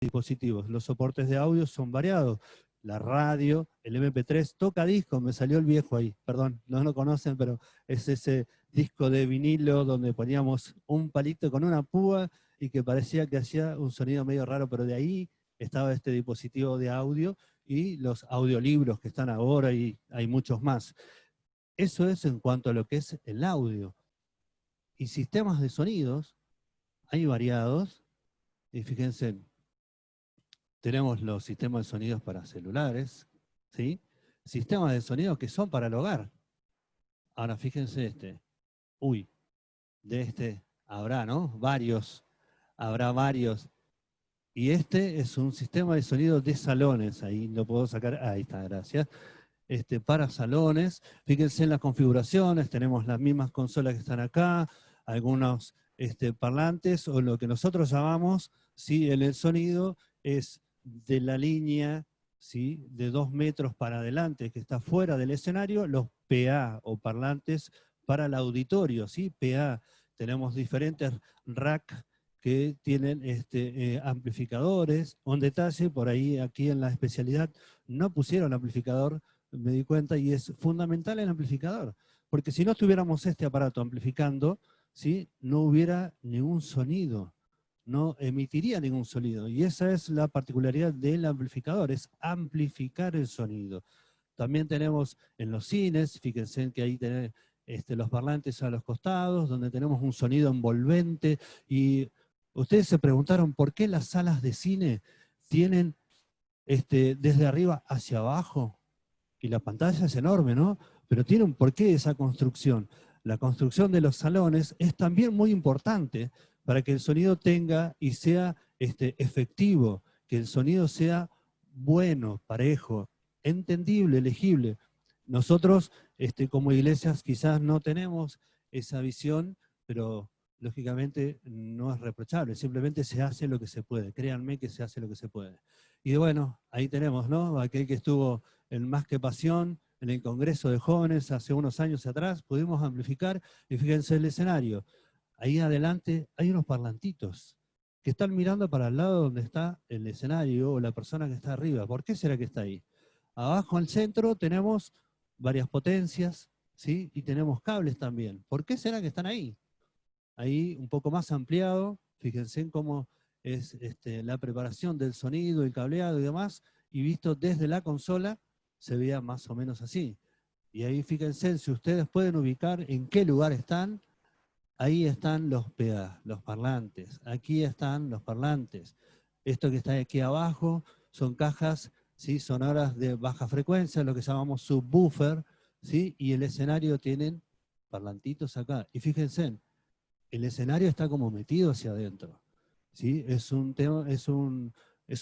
dispositivos. Los soportes de audio son variados. La radio, el MP3, tocadiscos, me salió el viejo ahí, perdón, no lo conocen, pero es ese disco de vinilo donde poníamos un palito con una púa y que parecía que hacía un sonido medio raro, pero de ahí estaba este dispositivo de audio y los audiolibros que están ahora y hay muchos más. Eso es en cuanto a lo que es el audio. Y sistemas de sonidos, hay variados, y fíjense, tenemos los sistemas de sonidos para celulares, ¿sí? Sistemas de sonido que son para el hogar. Ahora fíjense este. Uy, de este habrá, ¿no? Varios. Habrá varios. Y este es un sistema de sonido de salones. Ahí lo puedo sacar. Ahí está, gracias. Para salones. Fíjense en las configuraciones. Tenemos las mismas consolas que están acá. Algunos parlantes o lo que nosotros llamamos, ¿sí? En el sonido es de la línea, ¿sí? De 2 metros para adelante, que está fuera del escenario, los PA o parlantes para el auditorio, ¿sí? PA. Tenemos diferentes rack que tienen amplificadores. Un detalle, por ahí aquí en la especialidad no pusieron amplificador, me di cuenta, y es fundamental el amplificador, porque si no tuviéramos este aparato amplificando, ¿sí? No hubiera ningún sonido, no emitiría ningún sonido. Y esa es la particularidad del amplificador, es amplificar el sonido. También tenemos en los cines, fíjense que ahí tenemos los parlantes a los costados, donde tenemos un sonido envolvente. Y ustedes se preguntaron por qué las salas de cine tienen desde arriba hacia abajo. Y la pantalla es enorme, ¿no? Pero tiene un porqué esa construcción. La construcción de los salones es también muy importante para que el sonido tenga y sea efectivo, que el sonido sea bueno, parejo, entendible, legible. Nosotros, como iglesias, quizás no tenemos esa visión, pero lógicamente no es reprochable, simplemente se hace lo que se puede. Créanme que se hace lo que se puede. Y bueno, ahí tenemos, ¿no? Aquel que estuvo en Más que Pasión, en el Congreso de Jóvenes hace unos años atrás, pudimos amplificar, y fíjense el escenario. Ahí adelante hay unos parlantitos que están mirando para el lado donde está el escenario o la persona que está arriba. ¿Por qué será que está ahí? Abajo al centro tenemos varias potencias, ¿sí? Y tenemos cables también. ¿Por qué será que están ahí? Ahí un poco más ampliado, fíjense en cómo es la preparación del sonido, el cableado y demás, y visto desde la consola, se veía más o menos así. Y ahí fíjense, si ustedes pueden ubicar en qué lugar están, ahí están los PA, los parlantes, aquí están los parlantes. Esto que está aquí abajo son cajas, ¿sí? Sonoras de baja frecuencia, lo que llamamos subwoofer, ¿sí? Y el escenario tienen parlantitos acá. Y fíjense, el escenario está como metido hacia adentro, ¿sí? Es un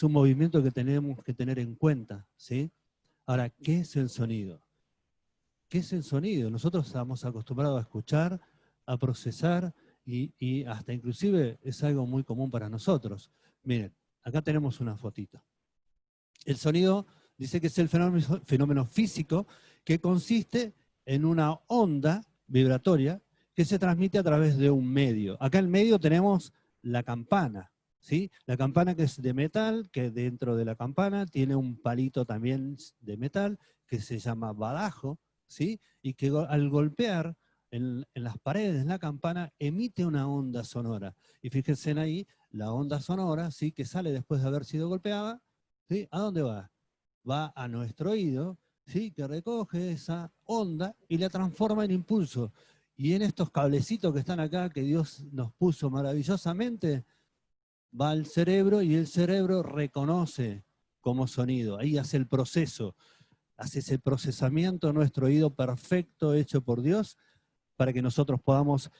movimiento que tenemos que tener en cuenta, ¿sí? Ahora, ¿qué es el sonido? ¿Qué es el sonido? Nosotros estamos acostumbrados a escuchar, a procesar, y hasta inclusive es algo muy común para nosotros. Miren, acá tenemos una fotito. El sonido dice que es el fenómeno físico que consiste en una onda vibratoria que se transmite a través de un medio. Acá en el medio tenemos la campana, ¿sí? La campana que es de metal, que dentro de la campana tiene un palito también de metal que se llama badajo, ¿sí? Y que al golpear en las paredes de la campana emite una onda sonora. Y fíjense ahí, la onda sonora, ¿sí? Que sale después de haber sido golpeada, ¿sí? ¿A dónde va? Va a nuestro oído, ¿sí? Que recoge esa onda y la transforma en impulso. Y en estos cablecitos que están acá, que Dios nos puso maravillosamente, va al cerebro y el cerebro reconoce como sonido. Ahí hace el proceso, hace ese procesamiento, nuestro oído perfecto hecho por Dios, para que nosotros podamos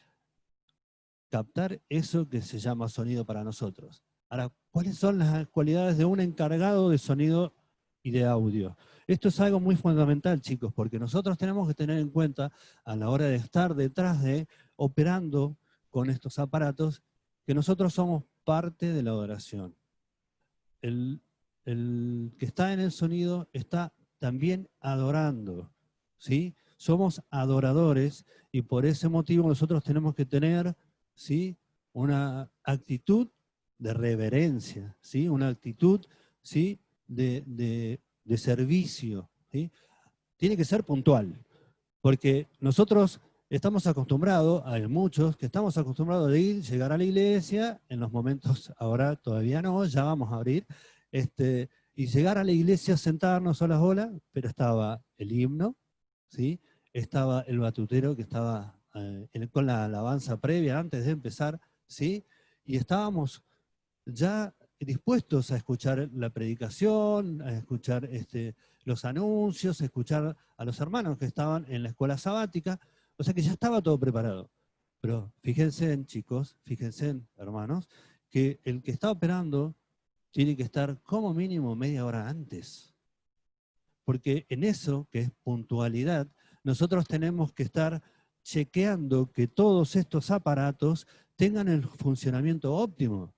captar eso que se llama sonido para nosotros. Ahora, ¿cuáles son las cualidades de un encargado de sonido y de audio? Esto es algo muy fundamental, chicos, porque nosotros tenemos que tener en cuenta a la hora de estar detrás operando con estos aparatos, que nosotros somos parte de la adoración. El que está en el sonido está también adorando, ¿sí? Somos adoradores y por ese motivo nosotros tenemos que tener, ¿sí? Una actitud de reverencia, ¿sí? Una actitud, ¿sí? de servicio, ¿sí? Tiene que ser puntual, porque nosotros estamos acostumbrados, hay muchos que estamos acostumbrados de ir, llegar a la iglesia, en los momentos, ahora todavía no, ya vamos a abrir, y llegar a la iglesia, sentarnos a las olas, pero estaba el himno, ¿sí? Estaba el batutero que estaba con la alabanza previa antes de empezar, ¿sí? Y estábamos ya dispuestos a escuchar la predicación, a escuchar los anuncios, a escuchar a los hermanos que estaban en la escuela sabática, o sea que ya estaba todo preparado. Pero fíjense en chicos, fíjense en hermanos, que el que está operando tiene que estar como mínimo media hora antes. Porque en eso, que es puntualidad, nosotros tenemos que estar chequeando que todos estos aparatos tengan el funcionamiento óptimo.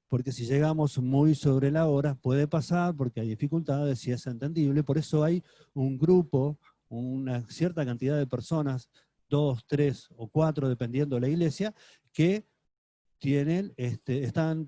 Porque si llegamos muy sobre la hora, puede pasar porque hay dificultades y es entendible. Por eso hay un grupo, una cierta cantidad de personas, 2, 3 o 4, dependiendo de la iglesia, que están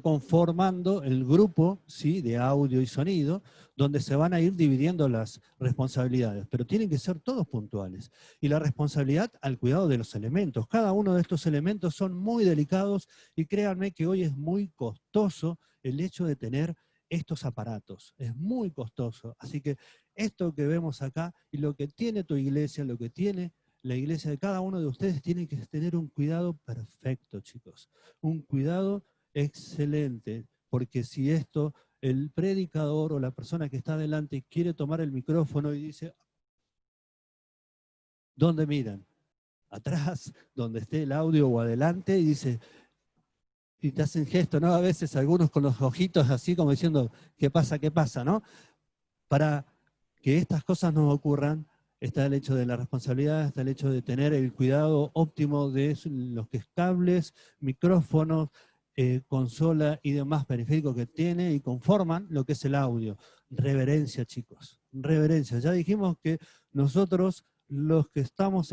conformando el grupo, ¿sí? De audio y sonido, donde se van a ir dividiendo las responsabilidades, pero tienen que ser todos puntuales. Y la responsabilidad al cuidado de los elementos. Cada uno de estos elementos son muy delicados y créanme que hoy es muy costoso el hecho de tener estos aparatos. Es muy costoso. Así que esto que vemos acá y lo que tiene tu iglesia, lo que tiene la iglesia de cada uno de ustedes tiene que tener un cuidado perfecto, chicos. Un cuidado excelente, porque si esto, el predicador o la persona que está adelante quiere tomar el micrófono y dice, ¿dónde miran? Atrás, donde esté el audio o adelante, y dice, y te hacen gesto, ¿no? A veces algunos con los ojitos así como diciendo, ¿qué pasa, qué pasa, no? Para que estas cosas no ocurran, está el hecho de la responsabilidad, está el hecho de tener el cuidado óptimo de los cables, micrófonos, consola y demás periféricos que tiene y conforman lo que es el audio. Reverencia, chicos, reverencia. Ya dijimos que nosotros, los que estamos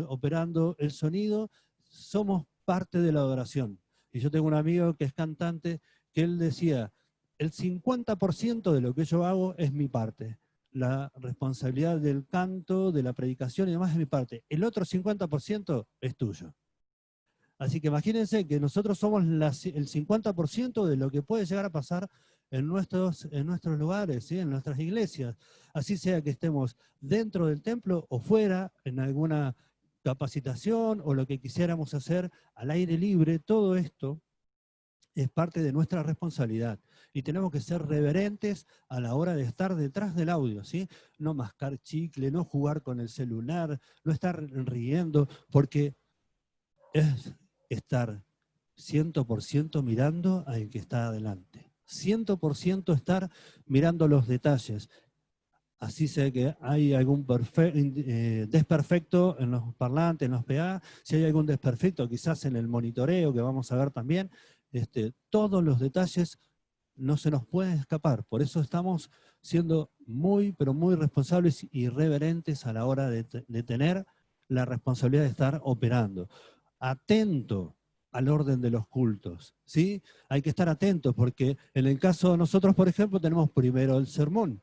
operando el sonido, somos parte de la adoración. Y yo tengo un amigo que es cantante, que él decía, el 50% de lo que yo hago es mi parte. La responsabilidad del canto, de la predicación y demás es mi parte. El otro 50% es tuyo. Así que imagínense que nosotros somos el 50% de lo que puede llegar a pasar en nuestros lugares, ¿sí? En nuestras iglesias. Así sea que estemos dentro del templo o fuera, en alguna capacitación o lo que quisiéramos hacer al aire libre, todo esto es parte de nuestra responsabilidad y tenemos que ser reverentes a la hora de estar detrás del audio, ¿sí? No mascar chicle, no jugar con el celular, no estar riendo, porque es estar 100% mirando al que está adelante. 100% estar mirando los detalles. Así sea que hay algún desperfecto en los parlantes, en los PA, si hay algún desperfecto quizás en el monitoreo que vamos a ver también, todos los detalles no se nos pueden escapar. Por eso estamos siendo muy, pero muy responsables y reverentes a la hora de tener la responsabilidad de estar operando. Atento al orden de los cultos, ¿sí? Hay que estar atentos porque en el caso de nosotros, por ejemplo, tenemos primero el sermón,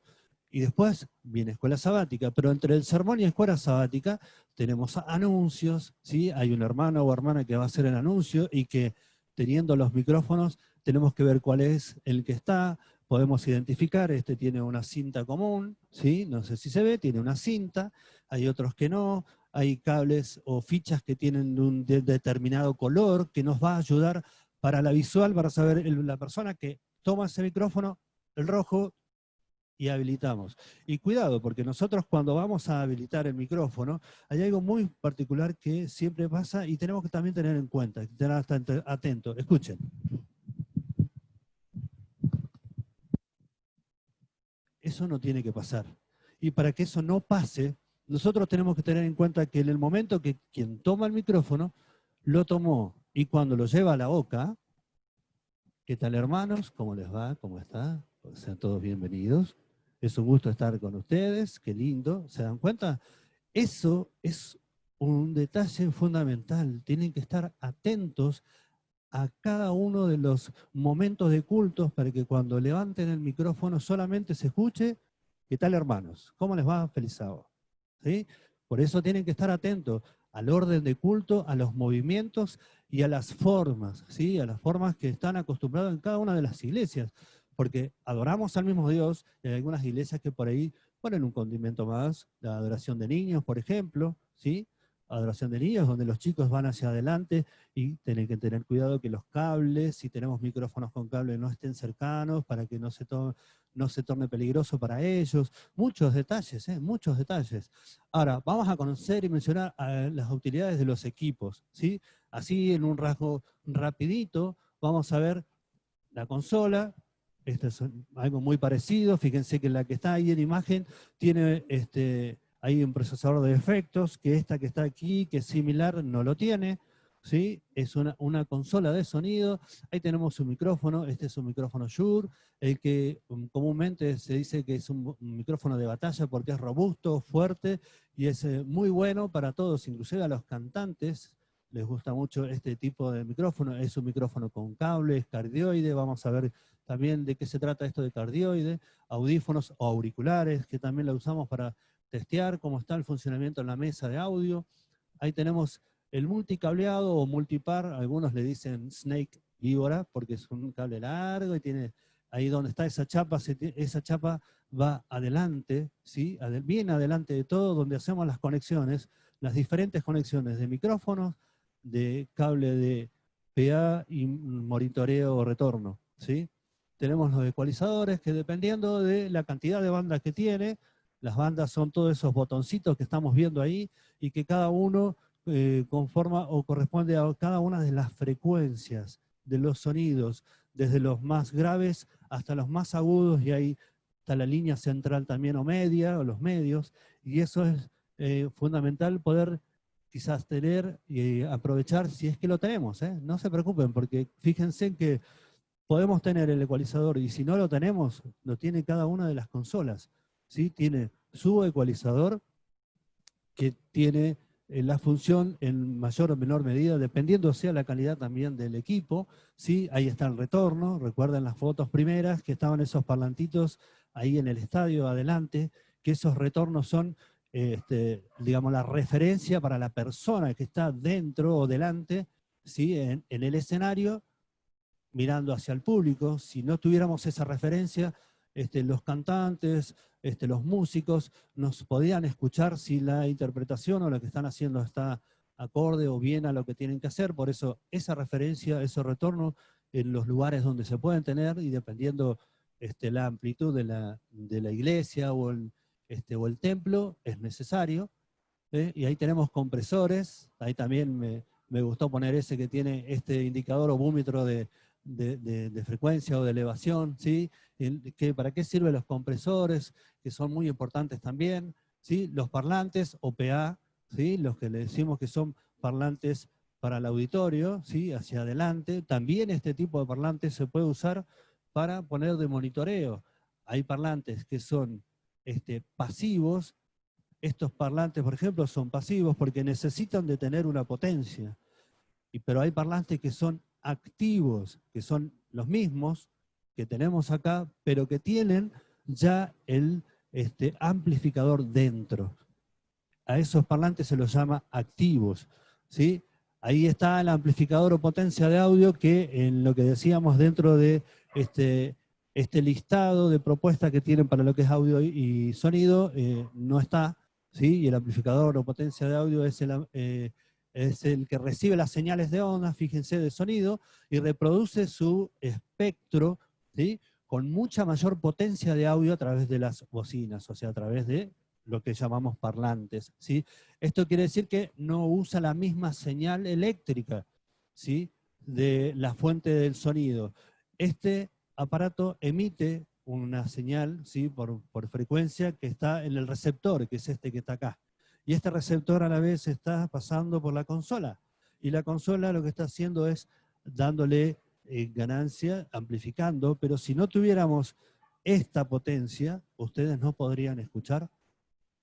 y después viene escuela sabática, pero entre el sermón y escuela sabática tenemos anuncios, ¿sí? Hay un hermano o hermana que va a hacer el anuncio y que teniendo los micrófonos tenemos que ver cuál es el que está, podemos identificar, este tiene una cinta común, ¿sí? No sé si se ve, tiene una cinta, hay otros que no, hay cables o fichas que tienen un determinado color que nos va a ayudar para la visual, para saber la persona que toma ese micrófono, el rojo, y habilitamos. Y cuidado, porque nosotros cuando vamos a habilitar el micrófono, hay algo muy particular que siempre pasa y tenemos que también tener en cuenta, estar atentos. Escuchen. Eso no tiene que pasar. Y para que eso no pase, nosotros tenemos que tener en cuenta que en el momento que quien toma el micrófono, lo tomó y cuando lo lleva a la boca, ¿qué tal hermanos? ¿Cómo les va? ¿Cómo está? Sean todos bienvenidos. Es un gusto estar con ustedes, qué lindo. ¿Se dan cuenta? Eso es un detalle fundamental. Tienen que estar atentos a cada uno de los momentos de cultos para que cuando levanten el micrófono solamente se escuche, ¿qué tal, hermanos? ¿Cómo les va? Feliz sábado. ¿Sí? Por eso tienen que estar atentos al orden de culto, a los movimientos y a las formas, ¿sí? A las formas que están acostumbrados en cada una de las iglesias, porque adoramos al mismo Dios, y hay algunas iglesias que por ahí ponen un condimento más, la adoración de niños, por ejemplo, ¿sí? Adoración de niños, donde los chicos van hacia adelante y tienen que tener cuidado que los cables, si tenemos micrófonos con cable, no estén cercanos para que no se torne peligroso para ellos. Muchos detalles, muchos detalles. Ahora, vamos a conocer y mencionar las utilidades de los equipos, ¿sí? Así, en un rasgo rapidito, vamos a ver la consola. Esto es algo muy parecido. Fíjense que la que está ahí en imagen tiene hay un procesador de efectos, que esta que está aquí, que es similar, no lo tiene. ¿Sí? Es una consola de sonido. Ahí tenemos un micrófono. Este es un micrófono Shure, el que comúnmente se dice que es un micrófono de batalla porque es robusto, fuerte, y es muy bueno para todos, inclusive a los cantantes. Les gusta mucho este tipo de micrófono. Es un micrófono con cables, cardioide. Vamos a ver también de qué se trata esto de cardioide. Audífonos o auriculares, que también lo usamos para testear cómo está el funcionamiento en la mesa de audio. Ahí tenemos el multicableado o multipar. Algunos le dicen snake víbora porque es un cable largo y tiene ahí donde está esa chapa va adelante, ¿sí? Bien adelante de todo, donde hacemos las conexiones, las diferentes conexiones de micrófonos, de cable de PA y monitoreo o retorno, ¿sí? Tenemos los ecualizadores que, dependiendo de la cantidad de bandas que tiene, las bandas son todos esos botoncitos que estamos viendo ahí y que cada uno conforma o corresponde a cada una de las frecuencias de los sonidos, desde los más graves hasta los más agudos, y ahí está la línea central también o media, o los medios, y eso es fundamental poder quizás tener y aprovechar si es que lo tenemos, ¿eh? No se preocupen, porque fíjense que podemos tener el ecualizador, y si no lo tenemos, lo tiene cada una de las consolas, ¿sí? Tiene su ecualizador, que tiene la función en mayor o menor medida, dependiendo sea la calidad también del equipo, ¿sí? Ahí está el retorno. Recuerden las fotos primeras que estaban esos parlantitos ahí en el estadio adelante, que esos retornos son, digamos, la referencia para la persona que está dentro o delante, ¿sí? En el escenario, mirando hacia el público. Si no tuviéramos esa referencia, los cantantes, los músicos, nos podían escuchar si la interpretación o lo que están haciendo está acorde o bien a lo que tienen que hacer. Por eso esa referencia, ese retorno en los lugares donde se pueden tener, y dependiendo la amplitud de la iglesia o el templo, es necesario. Y ahí tenemos compresores. Ahí también me gustó poner ese que tiene este indicador o búmetro de frecuencia o de elevación, ¿sí? ¿Para qué sirven los compresores? Que son muy importantes también, ¿sí? Los parlantes o PA, ¿sí? Los que le decimos que son parlantes para el auditorio, ¿sí? Hacia adelante. También este tipo de parlantes se puede usar para poner de monitoreo. Hay parlantes que son pasivos. Estos parlantes, por ejemplo, son pasivos porque necesitan de tener una potencia. Pero hay parlantes que son activos, que son los mismos que tenemos acá, pero que tienen ya el amplificador dentro. A esos parlantes se los llama activos, ¿sí? Ahí está el amplificador o potencia de audio, que en lo que decíamos dentro de este listado de propuestas que tienen para lo que es audio y sonido, no está, ¿sí? Y el amplificador o potencia de audio es el que recibe las señales de onda, fíjense, de sonido, y reproduce su espectro, ¿sí? Con mucha mayor potencia de audio a través de las bocinas, o sea, a través de lo que llamamos parlantes, ¿sí? Esto quiere decir que no usa la misma señal eléctrica, ¿sí? De la fuente del sonido. Este aparato emite una señal, ¿sí? por frecuencia, que está en el receptor, que es este que está acá. Y este receptor a la vez está pasando por la consola. Y la consola lo que está haciendo es dándole ganancia, amplificando, pero si no tuviéramos esta potencia, ustedes no podrían escuchar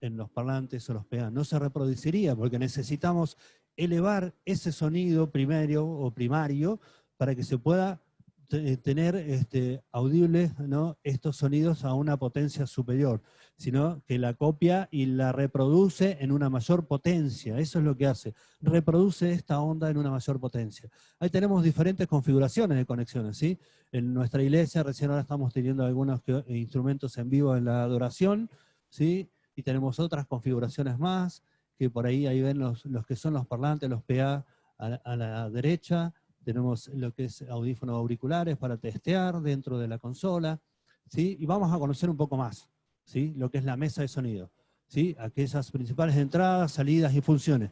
en los parlantes o los PA. No se reproduciría porque necesitamos elevar ese sonido primario para que se pueda tener audibles, ¿no?, estos sonidos a una potencia superior, sino que la copia y la reproduce en una mayor potencia. Eso es lo que hace, reproduce esta onda en una mayor potencia. Ahí tenemos diferentes configuraciones de conexiones, ¿sí? En nuestra iglesia recién ahora estamos teniendo algunos instrumentos en vivo en la adoración, ¿sí? Y tenemos otras configuraciones más, que por ahí ven los que son los parlantes, los PA a la derecha. Tenemos lo que es audífonos auriculares para testear dentro de la consola, ¿sí? Y vamos a conocer un poco más, ¿sí?, lo que es la mesa de sonido, ¿sí?, aquellas principales entradas, salidas y funciones.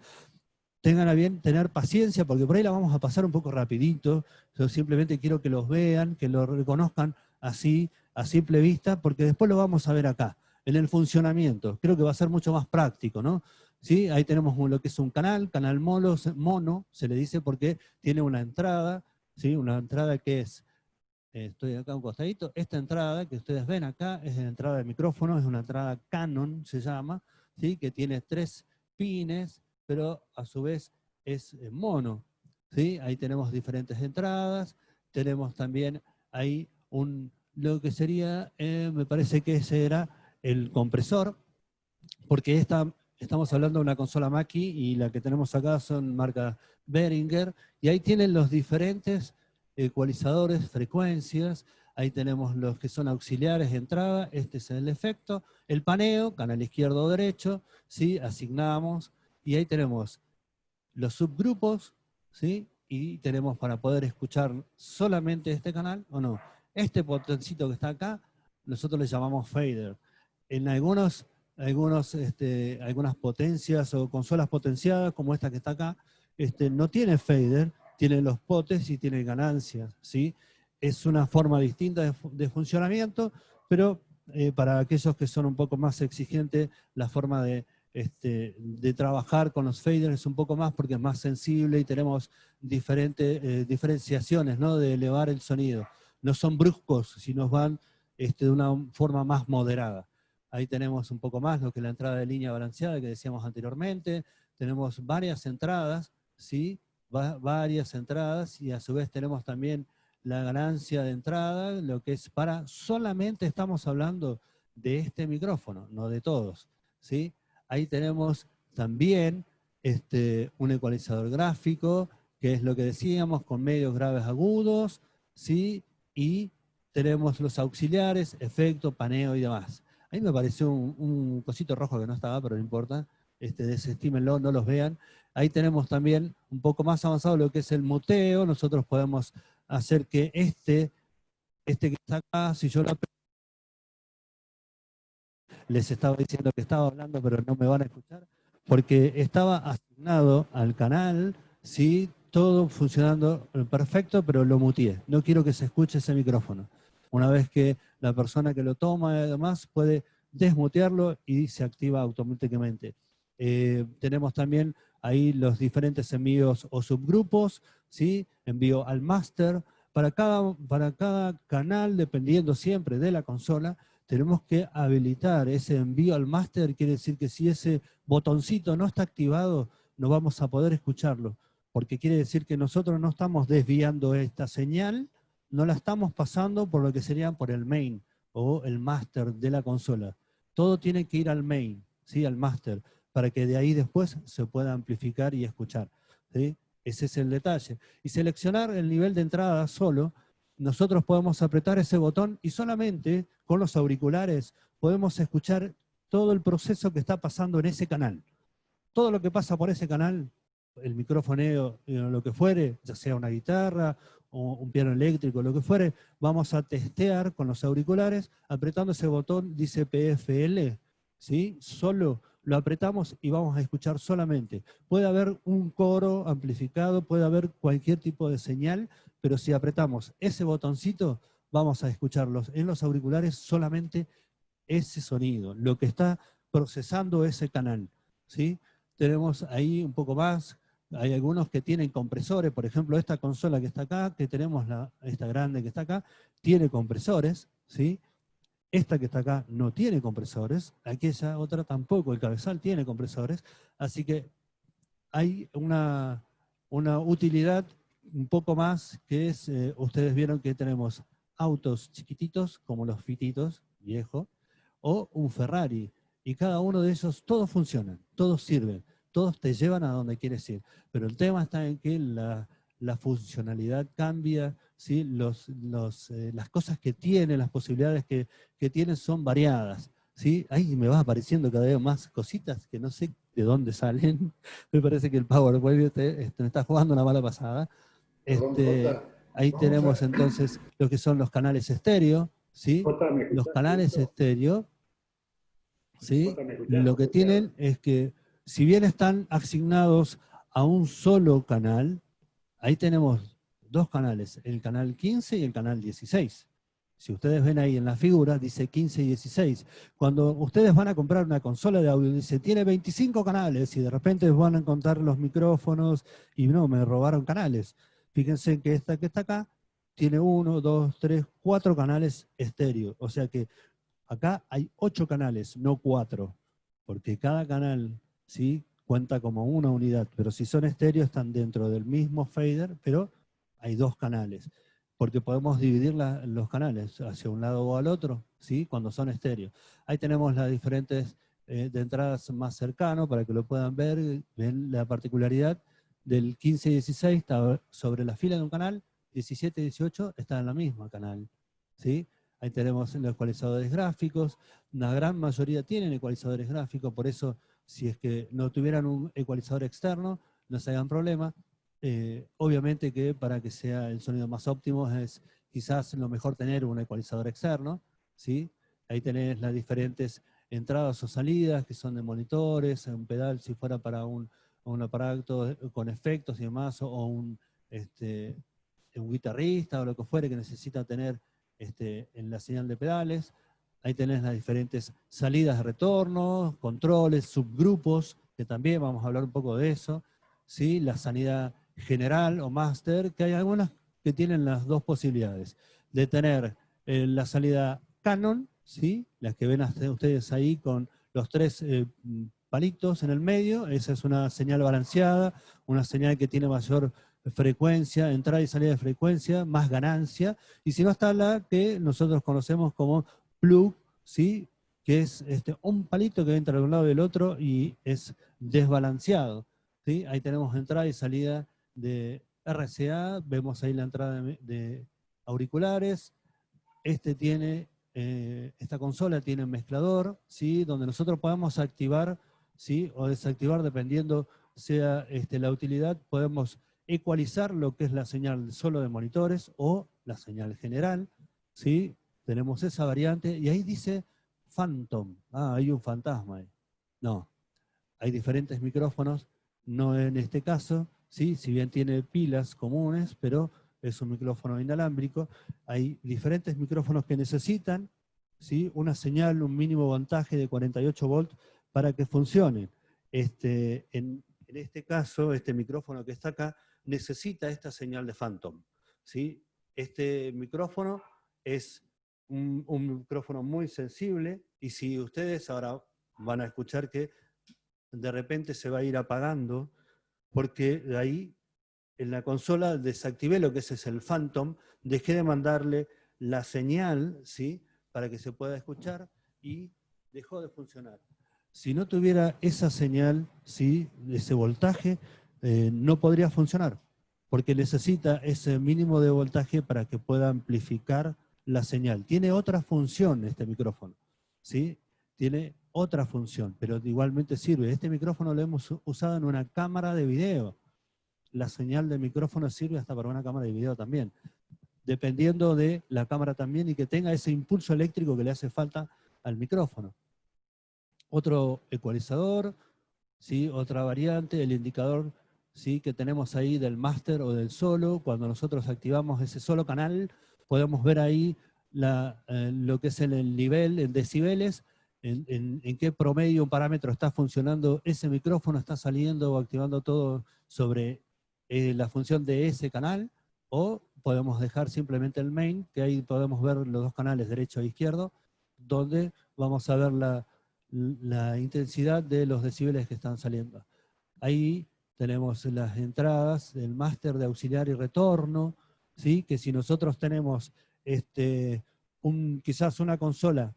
Tengan a bien tener paciencia, porque por ahí la vamos a pasar un poco rapidito. Yo simplemente quiero que los vean, que lo reconozcan así, a simple vista, porque después lo vamos a ver acá, en el funcionamiento. Creo que va a ser mucho más práctico, ¿no? ¿Sí? Ahí tenemos lo que es un canal mono, se le dice porque tiene una entrada, ¿sí?, una entrada que es, estoy acá un costadito, esta entrada que ustedes ven acá es la entrada de micrófono, es una entrada Canon, se llama, ¿sí?, que tiene 3 pines, pero a su vez es mono, ¿sí? Ahí tenemos diferentes entradas, tenemos también ahí lo que sería, me parece que ese era el compresor, porque estamos hablando de una consola Mackie y la que tenemos acá son marca Behringer, y ahí tienen los diferentes ecualizadores, frecuencias, ahí tenemos los que son auxiliares de entrada, este es el efecto, el paneo, canal izquierdo o derecho, ¿sí?, asignamos, y ahí tenemos los subgrupos, ¿sí?, y tenemos para poder escuchar solamente este canal o no. Este botoncito que está acá, nosotros le llamamos fader. En algunas potencias o consolas potenciadas, como esta que está acá, no tiene fader, tiene los potes y tiene ganancias, ¿sí? Es una forma distinta de funcionamiento, pero para aquellos que son un poco más exigentes, la forma de trabajar con los faders es un poco más porque es más sensible y tenemos diferentes diferenciaciones, ¿no?, de elevar el sonido. No son bruscos, sino van de una forma más moderada. Ahí tenemos un poco más lo que es la entrada de línea balanceada que decíamos anteriormente. Tenemos varias entradas, ¿sí?, varias entradas, y a su vez tenemos también la ganancia de entrada, lo que es para, solamente estamos hablando de este micrófono, no de todos, ¿sí? Ahí tenemos también un ecualizador gráfico, que es lo que decíamos, con medios graves agudos, ¿sí? Y tenemos los auxiliares, efecto, paneo y demás. Ahí me apareció un cosito rojo que no estaba, pero no importa, desestímenlo, no los vean. Ahí tenemos también un poco más avanzado lo que es el muteo. Nosotros podemos hacer que este que está acá, si yo lo les estaba diciendo que estaba hablando, pero no me van a escuchar, porque estaba asignado al canal, ¿sí?, todo funcionando perfecto, pero lo muteé. No quiero que se escuche ese micrófono. Una vez que la persona que lo toma y demás puede desmutearlo y se activa automáticamente. Tenemos también ahí los diferentes envíos o subgrupos, ¿sí?, envío al máster. Para cada canal, dependiendo siempre de la consola, tenemos que habilitar ese envío al máster. Quiere decir que si ese botoncito no está activado, no vamos a poder escucharlo, porque quiere decir que nosotros no estamos desviando esta señal, no la estamos pasando por lo que sería por el main o el máster de la consola. Todo tiene que ir al main, ¿sí?, al máster, para que de ahí después se pueda amplificar y escuchar, ¿sí? Ese es el detalle. Y seleccionar el nivel de entrada solo, nosotros podemos apretar ese botón y solamente con los auriculares podemos escuchar todo el proceso que está pasando en ese canal. Todo lo que pasa por ese canal, el micrófono, lo que fuere, ya sea una guitarra o un piano eléctrico, lo que fuere, vamos a testear con los auriculares, apretando ese botón, dice PFL, ¿sí? Solo lo apretamos y vamos a escuchar solamente. Puede haber un coro amplificado, puede haber cualquier tipo de señal, pero si apretamos ese botoncito, vamos a escucharlos en los auriculares solamente ese sonido, lo que está procesando ese canal, ¿sí? Tenemos ahí un poco más, hay algunos que tienen compresores, por ejemplo, esta consola que está acá, que tenemos esta grande que está acá, tiene compresores, ¿sí? Esta que está acá no tiene compresores, aquella otra tampoco, el cabezal tiene compresores, así que hay una utilidad un poco más, que es, ustedes vieron que tenemos autos chiquititos, como los Fititos, viejo, o un Ferrari, y cada uno de esos, todos funcionan, todos sirven, todos te llevan a donde quieres ir, pero el tema está en que la funcionalidad cambia, ¿sí? Las cosas que tienen, las posibilidades que tienen son variadas, ¿sí? Ahí me va apareciendo cada vez más cositas que no sé de dónde salen. Me parece que el PowerPoint me está jugando una mala pasada. Perdón, Jota. Ahí Vamos tenemos a... entonces lo que son los canales estéreo, ¿sí? Jota, ¿me Los escuchaste canales esto? estéreo, ¿sí? Jota, ¿me Lo escuchaste? que O sea, tienen es que, si bien están asignados a un solo canal, ahí tenemos dos canales, el canal 15 y el canal 16. Si ustedes ven ahí en la figura, dice 15 y 16. Cuando ustedes van a comprar una consola de audio, dice, tiene 25 canales, y de repente van a encontrar los micrófonos, y no, me robaron canales. Fíjense que esta que está acá, tiene 1, 2, 3, 4 canales estéreo. O sea que acá hay 8 canales, no 4, porque cada canal, ¿sí?, cuenta como una unidad, pero si son estéreo están dentro del mismo fader, pero hay 2 canales, porque podemos dividir los canales hacia un lado o al otro, ¿sí?, cuando son estéreo. Ahí tenemos las diferentes de entradas más cercano para que lo puedan ver. Ven la particularidad del 15 y 16, está sobre la fila de un canal, 17 y 18 están en la misma canal, ¿sí? Ahí tenemos los ecualizadores gráficos, una gran mayoría tienen ecualizadores gráficos, por eso si es que no tuvieran un ecualizador externo, no se hagan problema. Obviamente que para que sea el sonido más óptimo es quizás lo mejor tener un ecualizador externo, ¿sí? Ahí tenés las diferentes entradas o salidas que son de monitores, un pedal si fuera para un aparato con efectos y demás, o un guitarrista o lo que fuere que necesita tener en la señal de pedales. Ahí tenés las diferentes salidas de retorno, controles, subgrupos, que también vamos a hablar un poco de eso, ¿sí? La salida general o master, que hay algunas que tienen las dos posibilidades, de tener la salida Canon, ¿sí? Las que ven ustedes ahí con los 3 palitos en el medio, esa es una señal balanceada, una señal que tiene mayor frecuencia, entrada y salida de frecuencia, más ganancia, y si no está la que nosotros conocemos como plug, ¿sí?, que es un palito que entra de un lado y del otro y es desbalanceado, ¿sí? Ahí tenemos entrada y salida de RCA, vemos ahí la entrada de auriculares. Esta consola tiene un mezclador, ¿sí?, donde nosotros podemos activar, ¿sí?, o desactivar dependiendo sea la utilidad. Podemos ecualizar lo que es la señal solo de monitores o la señal general, ¿sí? Tenemos esa variante y ahí dice Phantom. Ah, hay un fantasma ahí. No, hay diferentes micrófonos, no en este caso, ¿sí?, si bien tiene pilas comunes, pero es un micrófono inalámbrico. Hay diferentes micrófonos que necesitan, ¿sí?, una señal, un mínimo voltaje de 48 volts para que funcione. En este caso, este micrófono que está acá necesita esta señal de Phantom, ¿sí? Este micrófono es un micrófono muy sensible, y si ustedes ahora van a escuchar que de repente se va a ir apagando, porque de ahí en la consola desactivé lo que es el Phantom, dejé de mandarle la señal, ¿sí?, para que se pueda escuchar, y dejó de funcionar. Si no tuviera esa señal, ¿sí?, ese voltaje, no podría funcionar, porque necesita ese mínimo de voltaje para que pueda amplificar la señal. Tiene otra función este micrófono, ¿sí? Tiene otra función, pero igualmente sirve. Este micrófono lo hemos usado en una cámara de video. La señal del micrófono sirve hasta para una cámara de video también, dependiendo de la cámara también, y que tenga ese impulso eléctrico que le hace falta al micrófono. Otro ecualizador, ¿sí?, otra variante, el indicador, ¿sí?, que tenemos ahí del máster o del solo. Cuando nosotros activamos ese solo canal, podemos ver ahí lo que es el nivel en decibeles, en qué promedio, un parámetro está funcionando ese micrófono, está saliendo o activando todo sobre la función de ese canal, o podemos dejar simplemente el main, que ahí podemos ver los dos canales, derecho e izquierdo, donde vamos a ver la intensidad de los decibeles que están saliendo. Ahí tenemos las entradas del máster de auxiliar y retorno, ¿sí? Que si nosotros tenemos quizás una consola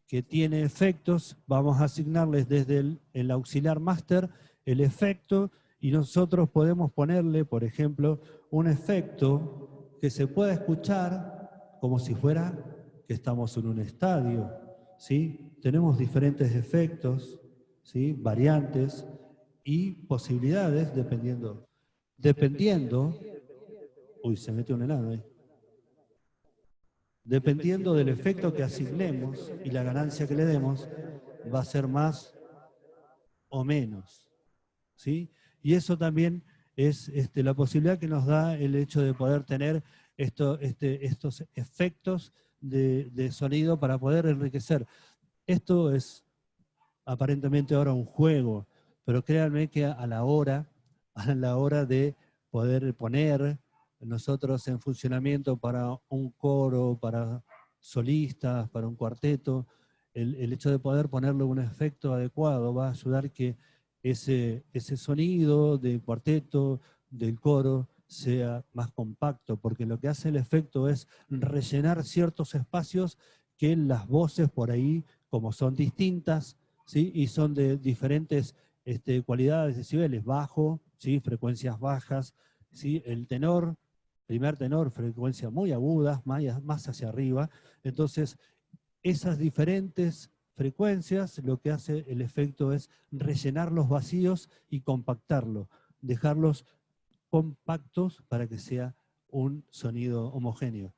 que tiene efectos, vamos a asignarles desde el auxiliar máster el efecto, y nosotros podemos ponerle, por ejemplo, un efecto que se pueda escuchar como si fuera que estamos en un estadio, ¿sí? Tenemos diferentes efectos, ¿sí? Variantes y posibilidades dependiendo, uy, se metió un helado ahí, dependiendo del efecto que asignemos y la ganancia que le demos, va a ser más o menos, ¿sí? Y eso también es la posibilidad que nos da el hecho de poder tener estos efectos de sonido para poder enriquecer. Esto es aparentemente ahora un juego, pero créanme que a la hora de poder poner nosotros en funcionamiento para un coro, para solistas, para un cuarteto, el hecho de poder ponerle un efecto adecuado va a ayudar que ese sonido del cuarteto, del coro, sea más compacto, porque lo que hace el efecto es rellenar ciertos espacios que las voces por ahí, como son distintas, ¿sí? Y son de diferentes cualidades, decibeles, bajo, ¿sí? Frecuencias bajas, ¿sí? El tenor, primer tenor, frecuencias muy agudas, más hacia arriba. Entonces, esas diferentes frecuencias, lo que hace el efecto es rellenar los vacíos y compactarlo, dejarlos compactos para que sea un sonido homogéneo.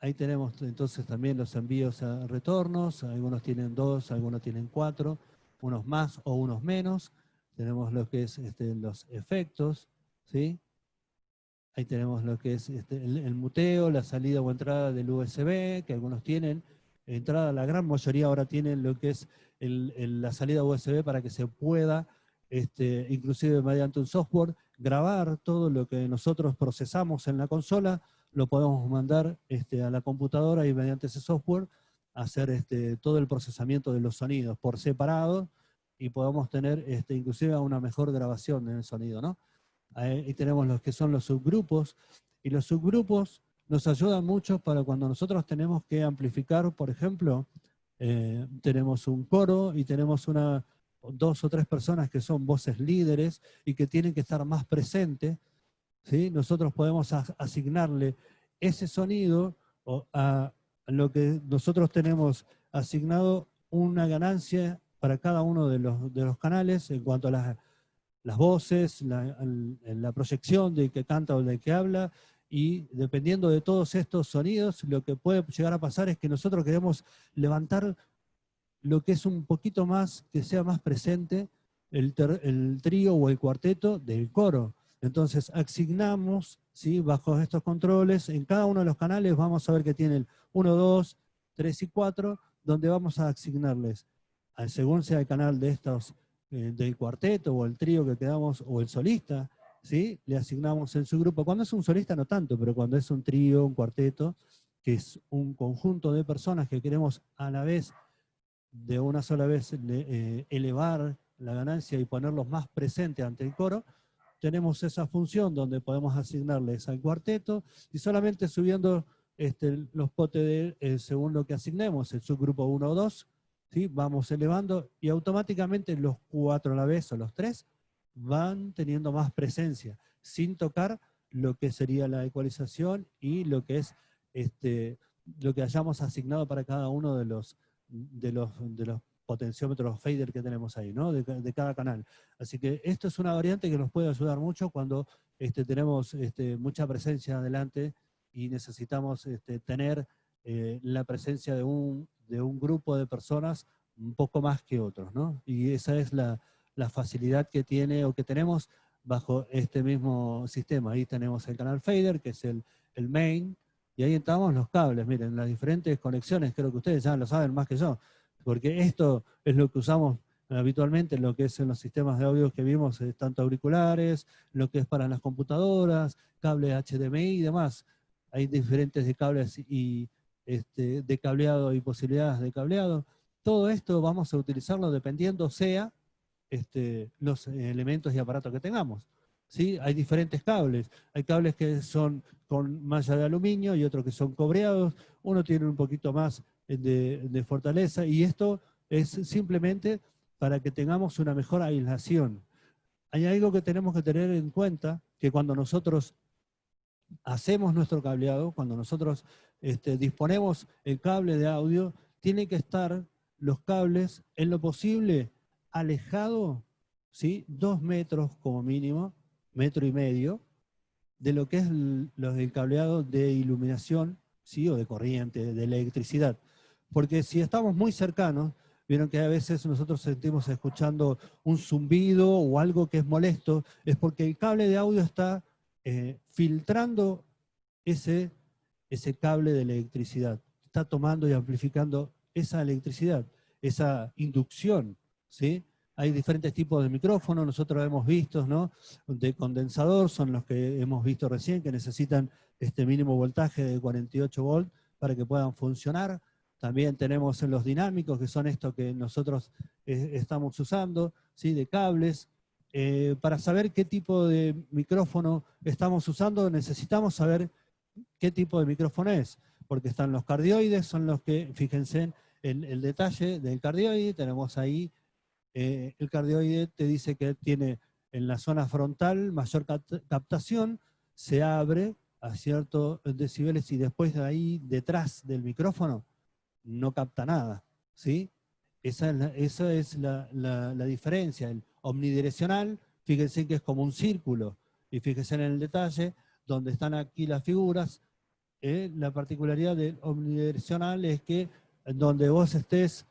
Ahí tenemos entonces también los envíos a retornos, algunos tienen 2, algunos tienen 4, unos más o unos menos. Tenemos lo que es los efectos, ¿sí? Ahí tenemos lo que es el muteo, la salida o entrada del USB, que algunos tienen. Entrada, la gran mayoría ahora tienen lo que es la salida USB para que se pueda, inclusive mediante un software, grabar todo lo que nosotros procesamos en la consola, lo podemos mandar a la computadora y mediante ese software hacer todo el procesamiento de los sonidos por separado y podemos tener inclusive una mejor grabación en el sonido, ¿no? Ahí tenemos los que son los subgrupos, y los subgrupos nos ayudan mucho para cuando nosotros tenemos que amplificar, por ejemplo, tenemos un coro y tenemos 2 o 3 personas que son voces líderes y que tienen que estar más presentes, ¿sí? Nosotros podemos asignarle ese sonido a lo que nosotros tenemos asignado una ganancia para cada uno de los canales en cuanto a las voces, la proyección del que canta o del que habla, y dependiendo de todos estos sonidos, lo que puede llegar a pasar es que nosotros queremos levantar lo que es un poquito más, que sea más presente el trío o el cuarteto del coro. Entonces asignamos, ¿sí? Bajo estos controles, en cada uno de los canales vamos a ver que tienen 1, 2, 3 y 4, donde vamos a asignarles, según sea el canal de estos, del cuarteto o el trío que quedamos, o el solista, ¿sí? Le asignamos en su grupo. Cuando es un solista no tanto, pero cuando es un trío, un cuarteto, que es un conjunto de personas que queremos a la vez, de una sola vez, elevar la ganancia y ponerlos más presentes ante el coro, tenemos esa función donde podemos asignarles al cuarteto y solamente subiendo los potes según lo que asignemos, el subgrupo 1 o 2, ¿sí? Vamos elevando y automáticamente los 4 a la vez o los 3 van teniendo más presencia, sin tocar lo que sería la ecualización y lo que es lo que hayamos asignado para cada uno de los potenciómetros fader que tenemos ahí, ¿no? De cada canal. Así que esto es una variante que nos puede ayudar mucho cuando tenemos mucha presencia adelante y necesitamos tener la presencia de un grupo de personas un poco más que otros, ¿no? Y esa es la facilidad que tiene o que tenemos bajo este mismo sistema. Ahí tenemos el canal fader, que es el main, y ahí entramos los cables, miren, las diferentes conexiones, creo que ustedes ya lo saben más que yo, porque esto es lo que usamos habitualmente en lo que es en los sistemas de audio que vimos, tanto auriculares, lo que es para las computadoras, cables HDMI y demás. Hay diferentes de cables y de cableado y posibilidades de cableado. Todo esto vamos a utilizarlo dependiendo sea los elementos y aparatos que tengamos. ¿Sí? Hay diferentes cables. Hay cables que son con malla de aluminio y otros que son cobreados. Uno tiene un poquito más de fortaleza y esto es simplemente para que tengamos una mejor aislación. Hay algo que tenemos que tener en cuenta, que cuando nosotros hacemos nuestro cableado, cuando nosotros disponemos el cable de audio, tiene que estar los cables en lo posible alejados, ¿sí? 2 metros como mínimo, 1,5 metros, de lo que es el cableado de iluminación, ¿sí? O de corriente, de electricidad. Porque si estamos muy cercanos, vieron que a veces nosotros sentimos escuchando un zumbido o algo que es molesto, es porque el cable de audio está filtrando ese cable de electricidad. Está tomando y amplificando esa electricidad, esa inducción, ¿sí? Hay diferentes tipos de micrófonos, nosotros hemos visto, ¿no? De condensador, son los que hemos visto recién, que necesitan este mínimo voltaje de 48 volts para que puedan funcionar. También tenemos los dinámicos, que son estos que nosotros estamos usando, ¿sí? De cables. Para saber qué tipo de micrófono estamos usando, necesitamos saber qué tipo de micrófono es, porque están los cardioides, son los que, fíjense en el detalle del cardioide, tenemos ahí, el cardioide te dice que tiene en la zona frontal mayor captación, se abre a ciertos decibeles y después de ahí, detrás del micrófono, no capta nada, ¿sí? Esa es la diferencia. El omnidireccional, fíjense que es como un círculo, y fíjense en el detalle, donde están aquí las figuras, la particularidad del omnidireccional es que donde vos estés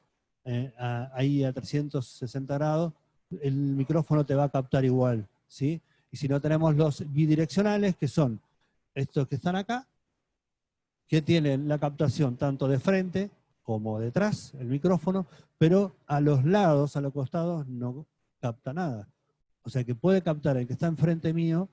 ahí a 360 grados, el micrófono te va a captar igual, ¿sí? Y si no, tenemos los bidireccionales, que son estos que están acá, que tienen la captación tanto de frente como detrás, el micrófono, pero a los lados, a los costados, no capta nada. O sea que puede captar el que está enfrente mío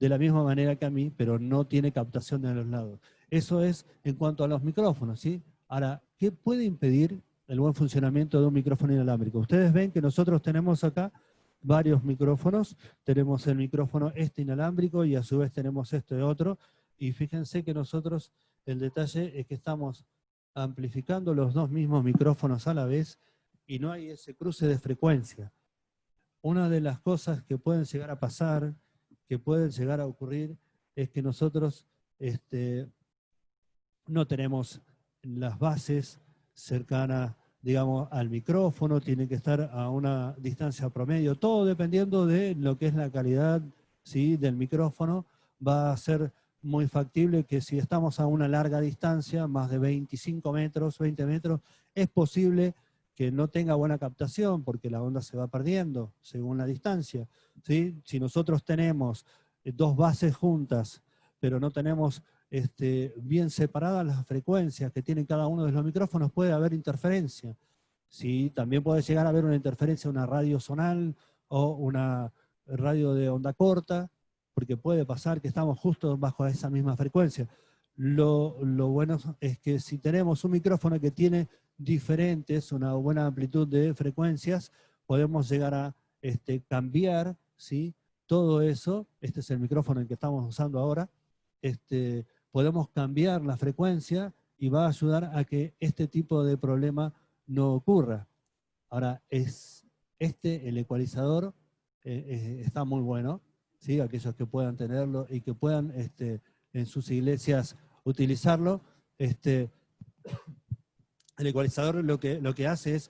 de la misma manera que a mí, pero no tiene captación de los lados. Eso es en cuanto a los micrófonos, ¿sí? Ahora, ¿qué puede impedir el buen funcionamiento de un micrófono inalámbrico? Ustedes ven que nosotros tenemos acá varios micrófonos, tenemos el micrófono inalámbrico y a su vez tenemos otro, y fíjense que nosotros, el detalle es que estamos amplificando los dos mismos micrófonos a la vez y no hay ese cruce de frecuencia. Una de las cosas que pueden llegar a pasar, que pueden llegar a ocurrir, es que nosotros no tenemos las bases cercanas, digamos, al micrófono, tienen que estar a una distancia promedio, todo dependiendo de lo que es la calidad, ¿sí? Del micrófono. Va a ser muy factible que si estamos a una larga distancia, más de 25 metros, 20 metros, es posible que no tenga buena captación porque la onda se va perdiendo según la distancia, ¿sí? Si nosotros tenemos dos bases juntas, pero no tenemos bien separadas las frecuencias que tienen cada uno de los micrófonos, puede haber interferencia. ¿Sí? También puede llegar a haber una interferencia, una radio zonal o una radio de onda corta, porque puede pasar que estamos justo bajo esa misma frecuencia. Lo bueno es que si tenemos un micrófono que tiene diferentes, una buena amplitud de frecuencias, podemos llegar a cambiar, ¿sí? Todo eso. Este es el micrófono en que estamos usando ahora. Podemos cambiar la frecuencia y va a ayudar a que este tipo de problema no ocurra. Ahora, el ecualizador está muy bueno, ¿sí? Aquellos que puedan tenerlo y que puedan en sus iglesias utilizarlo. El ecualizador lo que hace es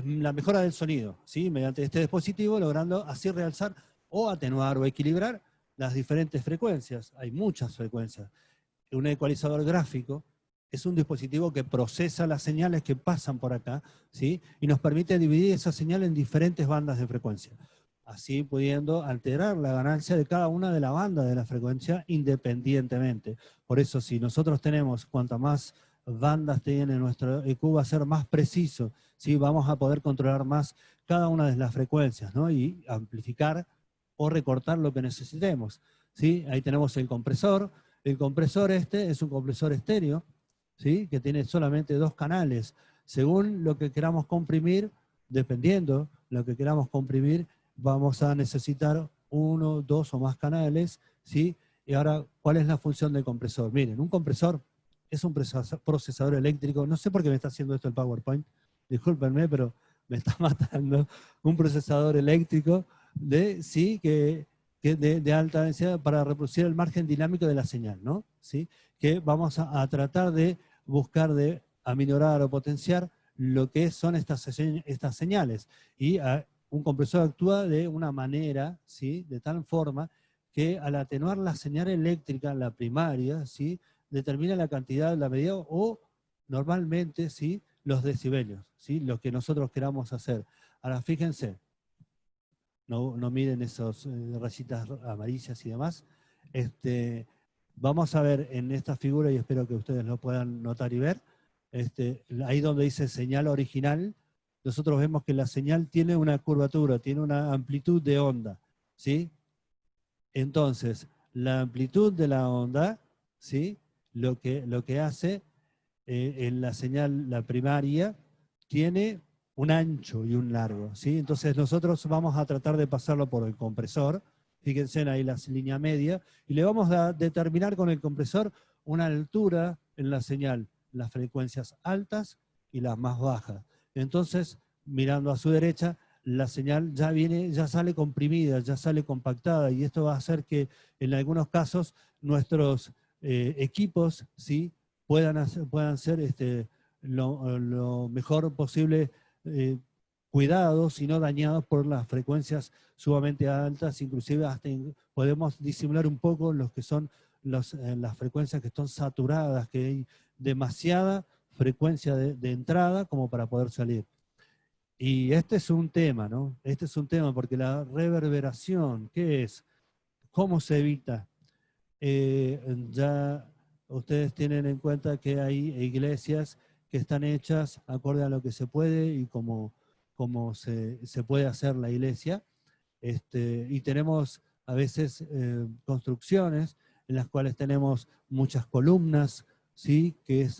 la mejora del sonido, ¿sí? Mediante este dispositivo, logrando así realzar o atenuar o equilibrar las diferentes frecuencias. Hay muchas frecuencias. Un ecualizador gráfico es un dispositivo que procesa las señales que pasan por acá, ¿sí? Y nos permite dividir esa señal en diferentes bandas de frecuencia, así pudiendo alterar la ganancia de cada una de la banda de la frecuencia independientemente. Por eso, si nosotros tenemos, cuantas más bandas tiene nuestro EQ, va a ser más preciso, ¿sí? Vamos a poder controlar más cada una de las frecuencias, ¿no? Y amplificar o recortar lo que necesitemos, ¿sí? Ahí tenemos el compresor. El compresor es un compresor estéreo, ¿sí? Que tiene solamente 2 canales. Según lo que queramos comprimir, dependiendo lo que queramos comprimir, vamos a necesitar 1, 2 o más canales, ¿sí? Y ahora, ¿cuál es la función del compresor? Miren, un compresor es un procesador eléctrico, no sé por qué me está haciendo esto el PowerPoint, discúlpenme, pero me está matando, un procesador eléctrico sí, de alta densidad para reproducir el margen dinámico de la señal, ¿no? ¿Sí? Que vamos a tratar de buscar de aminorar o potenciar lo que son estas señales. Y un compresor actúa de una manera, ¿sí? De tal forma que al atenuar la señal eléctrica, la primaria, ¿sí? Determina la cantidad, la medida o normalmente, ¿sí? Los decibelios, ¿sí? Lo que nosotros queramos hacer. Ahora, fíjense, no miren esos rayitas amarillas y demás. Vamos a ver en esta figura, y espero que ustedes lo puedan notar y ver, ahí donde dice señal original, nosotros vemos que la señal tiene una curvatura, tiene una amplitud de onda, ¿sí? Entonces, la amplitud de la onda, ¿sí? Lo que hace en la señal, la primaria, tiene un ancho y un largo, ¿sí? Entonces nosotros vamos a tratar de pasarlo por el compresor, fíjense ahí la línea media, y le vamos a determinar con el compresor una altura en la señal, las frecuencias altas y las más bajas. Entonces, mirando a su derecha, la señal ya sale comprimida, ya sale compactada, y esto va a hacer que en algunos casos nuestros equipos, ¿sí? puedan ser lo mejor posible cuidados y no dañados por las frecuencias sumamente altas, inclusive hasta podemos disimular un poco los que son las frecuencias que están saturadas, que hay demasiada frecuencia de entrada como para poder salir. Y este es un tema, ¿no? Este es un tema porque la reverberación, ¿qué es? ¿Cómo se evita? Ya ustedes tienen en cuenta que hay iglesias que están hechas acorde a lo que se puede y como se puede hacer la iglesia. Y tenemos a veces construcciones en las cuales tenemos muchas columnas, ¿sí?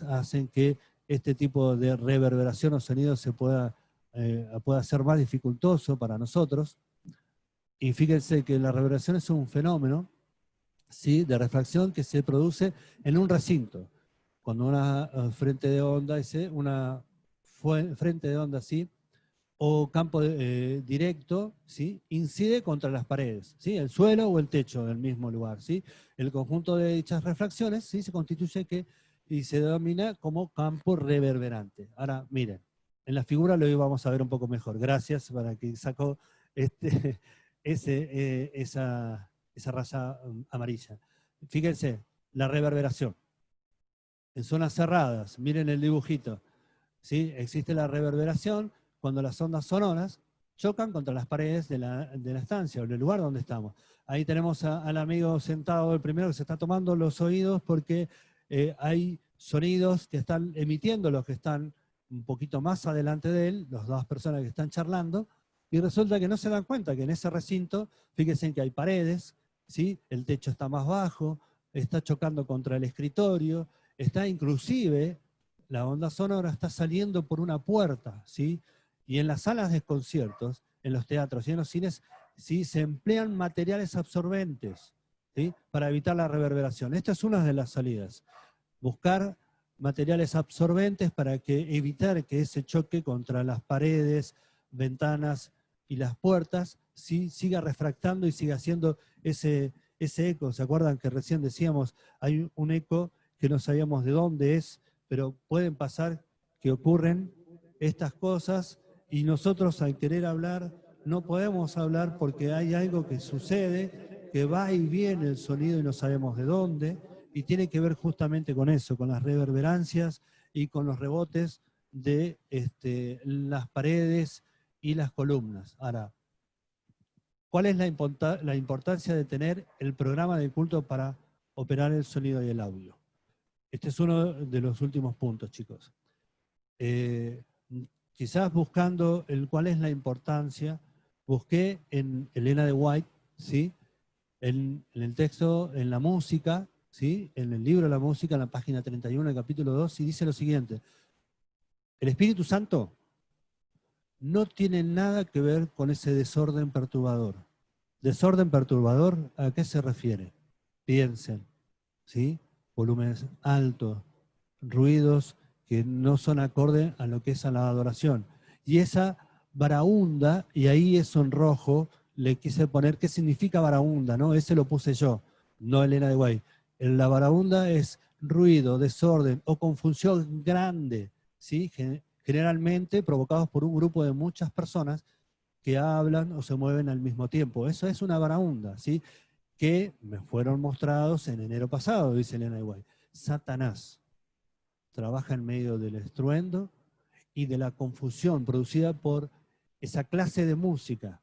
Hacen que este tipo de reverberación o sonido pueda ser más dificultoso para nosotros. Y fíjense que la reverberación es un fenómeno, ¿sí? De refracción que se produce en un recinto. Cuando una frente de onda, frente de onda así, o campo directo, ¿sí? Incide contra las paredes, ¿sí? El suelo o el techo del mismo lugar, ¿sí? El conjunto de dichas refracciones, ¿sí? Se constituye y se denomina como campo reverberante. Ahora, miren, en la figura lo vamos a ver un poco mejor. Gracias para que sacó esa raya amarilla. Fíjense, la reverberación. En zonas cerradas, miren el dibujito, ¿sí? Existe la reverberación cuando las ondas sonoras chocan contra las paredes de la estancia o del lugar donde estamos. Ahí tenemos al amigo sentado, el primero que se está tomando los oídos porque hay sonidos que están emitiendo los que están un poquito más adelante de él, las dos personas que están charlando, y resulta que no se dan cuenta que en ese recinto, fíjense que hay paredes, ¿sí? El techo está más bajo, está chocando contra el escritorio, está inclusive, la onda sonora está saliendo por una puerta, ¿sí? Y en las salas de conciertos, en los teatros y en los cines, ¿sí? Se emplean materiales absorbentes, ¿sí? Para evitar la reverberación. Esta es una de las salidas. Buscar materiales absorbentes para evitar que ese choque contra las paredes, ventanas y las puertas, ¿sí? Siga refractando y siga haciendo ese eco. ¿Se acuerdan que recién decíamos, hay un eco que no sabíamos de dónde es, pero pueden pasar que ocurren estas cosas y nosotros al querer hablar no podemos hablar porque hay algo que sucede, que va y viene el sonido y no sabemos de dónde, y tiene que ver justamente con eso, con las reverberancias y con los rebotes de las paredes y las columnas. Ahora, ¿cuál es la importancia de tener el programa de culto para operar el sonido y el audio? Este es uno de los últimos puntos, chicos. Quizás buscando cuál es la importancia, busqué en Elena de White, ¿sí? En el texto, en la música, ¿sí? En el libro de la música, en la página 31, el capítulo 2, y dice lo siguiente: el Espíritu Santo no tiene nada que ver con ese desorden perturbador. ¿Desorden perturbador a qué se refiere? Piensen, ¿sí? Volúmenes altos, ruidos que no son acorde a lo que es a la adoración. Y esa varaunda, y ahí eso en rojo, le quise poner qué significa varaunda, ¿no? Ese lo puse yo, no Elena de Guay. La varaunda es ruido, desorden o confusión grande, ¿sí? Generalmente provocados por un grupo de muchas personas que hablan o se mueven al mismo tiempo. Eso es una varaunda, ¿sí? Que me fueron mostrados en enero pasado, dice Elena de Guay. Satanás trabaja en medio del estruendo y de la confusión producida por esa clase de música,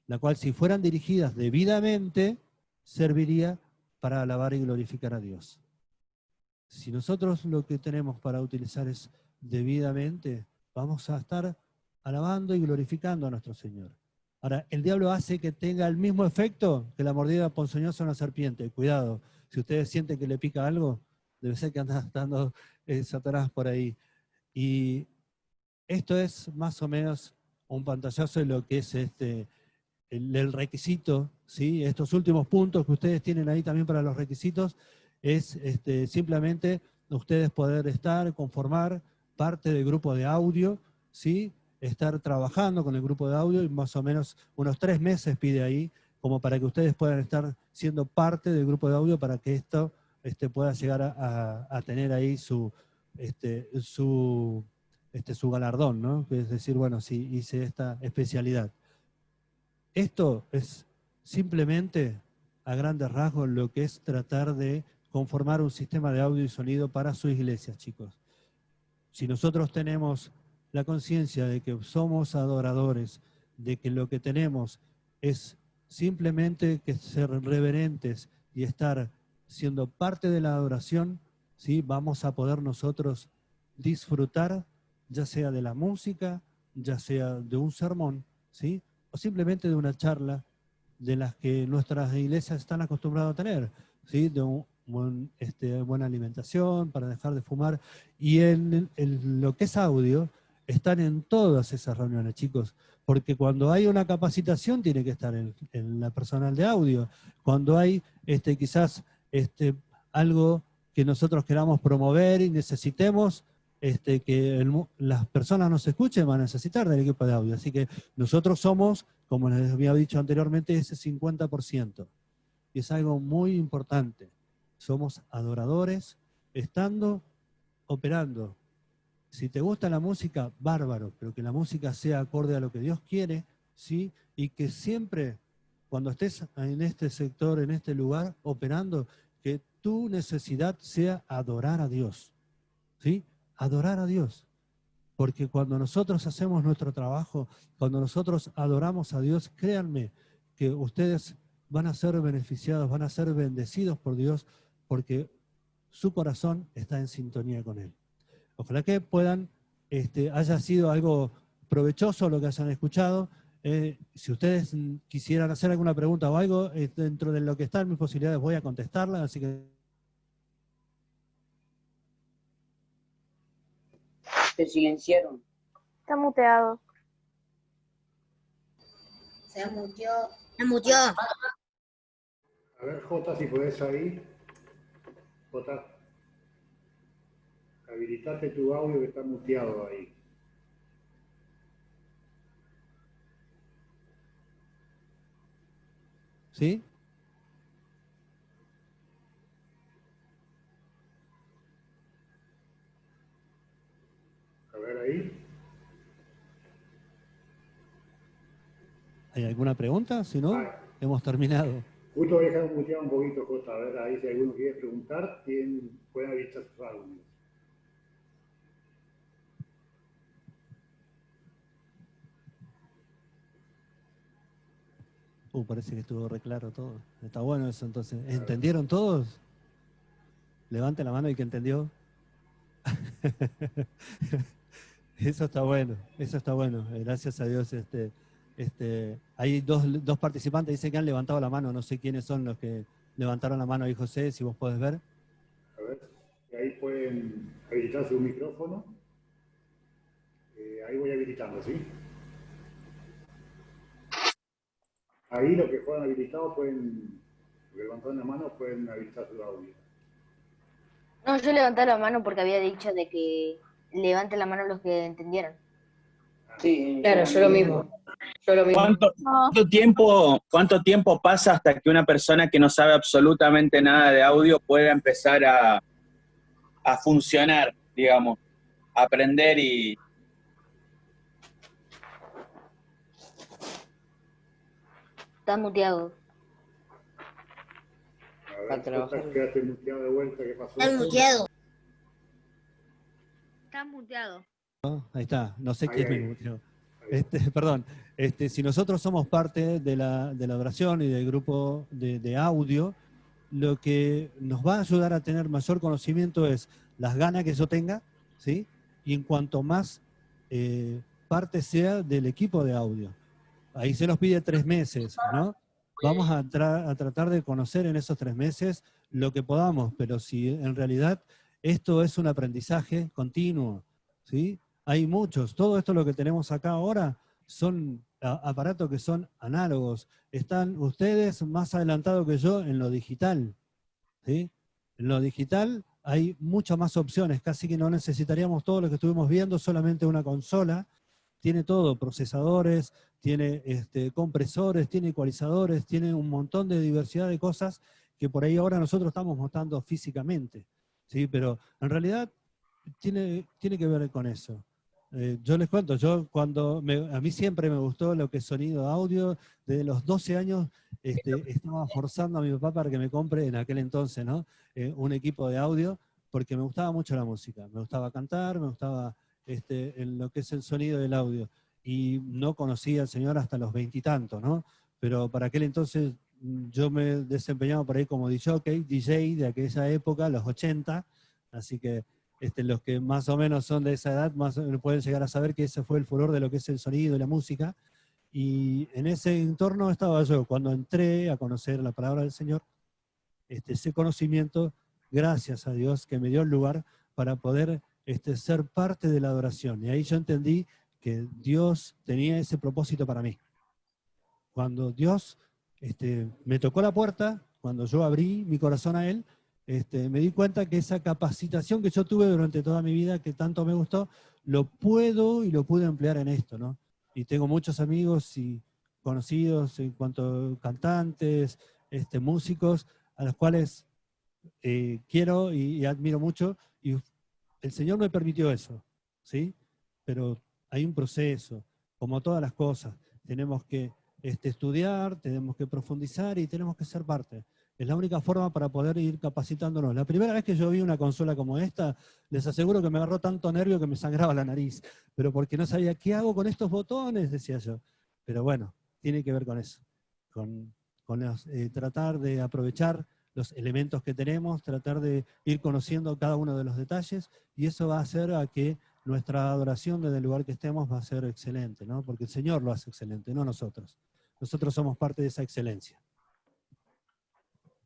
la cual si fueran dirigidas debidamente, serviría para alabar y glorificar a Dios. Si nosotros lo que tenemos para utilizar es debidamente, vamos a estar alabando y glorificando a nuestro Señor. Ahora, el diablo hace que tenga el mismo efecto que la mordida ponzoñosa de una serpiente. Cuidado, si ustedes sienten que le pica algo, debe ser que anda dando Satanás por ahí. Y esto es más o menos un pantallazo de lo que es el requisito, ¿sí? Estos últimos puntos que ustedes tienen ahí también para los requisitos, es simplemente ustedes poder estar, conformar parte del grupo de audio, ¿sí? Estar trabajando con el grupo de audio y más o menos unos 3 meses pide ahí, como para que ustedes puedan estar siendo parte del grupo de audio para que esto pueda llegar a tener ahí su galardón, ¿no? Es decir, bueno, sí, hice esta especialidad. Esto es simplemente, a grandes rasgos, lo que es tratar de conformar un sistema de audio y sonido para sus iglesias, chicos. Si nosotros tenemos la conciencia de que somos adoradores, de que lo que tenemos es simplemente que ser reverentes y estar siendo parte de la adoración, ¿sí? Vamos a poder nosotros disfrutar, ya sea de la música, ya sea de un sermón, ¿sí? O simplemente de una charla de las que nuestras iglesias están acostumbradas a tener, ¿sí? De buena alimentación, para dejar de fumar. Y en lo que es audio, están en todas esas reuniones, chicos, porque cuando hay una capacitación tiene que estar en la personal de audio. Cuando hay quizás algo que nosotros queramos promover y necesitemos que las personas nos escuchen, van a necesitar del equipo de audio. Así que nosotros somos, como les había dicho anteriormente, ese 50%. Y es algo muy importante. Somos adoradores, estando, operando. Si te gusta la música, bárbaro, pero que la música sea acorde a lo que Dios quiere, ¿sí? Y que siempre, cuando estés en este sector, en este lugar, operando, que tu necesidad sea adorar a Dios, ¿sí? Adorar a Dios. Porque cuando nosotros hacemos nuestro trabajo, cuando nosotros adoramos a Dios, créanme que ustedes van a ser beneficiados, van a ser bendecidos por Dios, porque su corazón está en sintonía con Él. Ojalá que puedan, haya sido algo provechoso lo que hayan escuchado. Si ustedes quisieran hacer alguna pregunta o algo, dentro de lo que está en mis posibilidades voy a contestarla, así que... Se silenciaron. Está muteado. Se muteó. Se muteó. A ver, Jota, si podés ahí. Jota, habilitate tu audio que está muteado ahí. ¿Sí? A ver ahí. ¿Hay alguna pregunta? Si no, hemos terminado. Justo voy a dejar muteado un poquito, Jota. A ver ahí si alguno quiere preguntar, pueden habilitar sus audios. Parece que estuvo re claro todo. Está bueno eso entonces. ¿Entendieron todos? Levante la mano el que entendió. Eso está bueno, eso está bueno. Gracias a Dios. Hay dos participantes, dicen que han levantado la mano. No sé quiénes son los que levantaron la mano ahí, José, si vos podés ver. A ver, y ahí pueden habilitar su micrófono. Ahí voy habilitando, ¿sí? Ahí los que fueron habilitados pueden, levantando la mano, pueden habilitar su audio. No, yo levanté la mano porque había dicho de que levanten la mano los que entendieron. Sí, Claro, yo lo mismo. Yo lo mismo. ¿Cuánto tiempo pasa hasta que una persona que no sabe absolutamente nada de audio pueda empezar a funcionar, digamos, a aprender y... Está muteado. A Para ver, trabajar. Jota, quédate muteado de vuelta, ¿qué pasó? Está muteado. Está muteado. Ahí está, no sé Ahí, quién me ahí. muteó. Perdón, si nosotros somos parte de la oración y del grupo de audio, lo que nos va a ayudar a tener mayor conocimiento es las ganas que yo tenga, ¿sí? Y en cuanto más parte sea del equipo de audio. Ahí se nos pide 3 meses, ¿no? Vamos a tratar de conocer en esos 3 meses lo que podamos, pero si en realidad esto es un aprendizaje continuo, ¿sí? Hay muchos, todo esto lo que tenemos acá ahora son aparatos que son análogos. Están ustedes más adelantados que yo en lo digital, ¿sí? En lo digital hay muchas más opciones, casi que no necesitaríamos todo lo que estuvimos viendo, solamente una consola. Tiene todo, procesadores, tiene compresores, tiene ecualizadores, tiene un montón de diversidad de cosas que por ahí ahora nosotros estamos mostrando físicamente, ¿sí? Pero en realidad tiene que ver con eso. Yo les cuento, a mí siempre me gustó lo que es sonido audio. Desde los 12 años estaba forzando a mi papá para que me compre en aquel entonces, ¿no? Un equipo de audio, porque me gustaba mucho la música. Me gustaba cantar, me gustaba en lo que es el sonido del audio. Y no conocía al señor hasta los 20 y tantos, ¿no? Pero para aquel entonces yo me desempeñaba por ahí como DJ de aquella época, los 80, así que los que más o menos son de esa edad más pueden llegar a saber que ese fue el furor de lo que es el sonido y la música. Y en ese entorno estaba yo, cuando entré a conocer la palabra del Señor, ese conocimiento, gracias a Dios, que me dio el lugar para poder ser parte de la adoración. Y ahí yo entendí que Dios tenía ese propósito para mí. Cuando Dios me tocó la puerta, cuando yo abrí mi corazón a Él, me di cuenta que esa capacitación que yo tuve durante toda mi vida, que tanto me gustó, lo pude emplear en esto, ¿no? Y tengo muchos amigos y conocidos en cuanto a cantantes, músicos, a los cuales quiero y admiro mucho, y el Señor me permitió eso, ¿sí? Pero hay un proceso, como todas las cosas, tenemos que estudiar, tenemos que profundizar y tenemos que ser parte. Es la única forma para poder ir capacitándonos. La primera vez que yo vi una consola como esta, les aseguro que me agarró tanto nervio que me sangraba la nariz, pero porque no sabía qué hago con estos botones, decía yo. Pero bueno, tiene que ver con eso, con tratar de aprovechar los elementos que tenemos, tratar de ir conociendo cada uno de los detalles, y eso va a hacer a que nuestra adoración desde el lugar que estemos va a ser excelente, ¿no? Porque el Señor lo hace excelente, no nosotros. Nosotros somos parte de esa excelencia.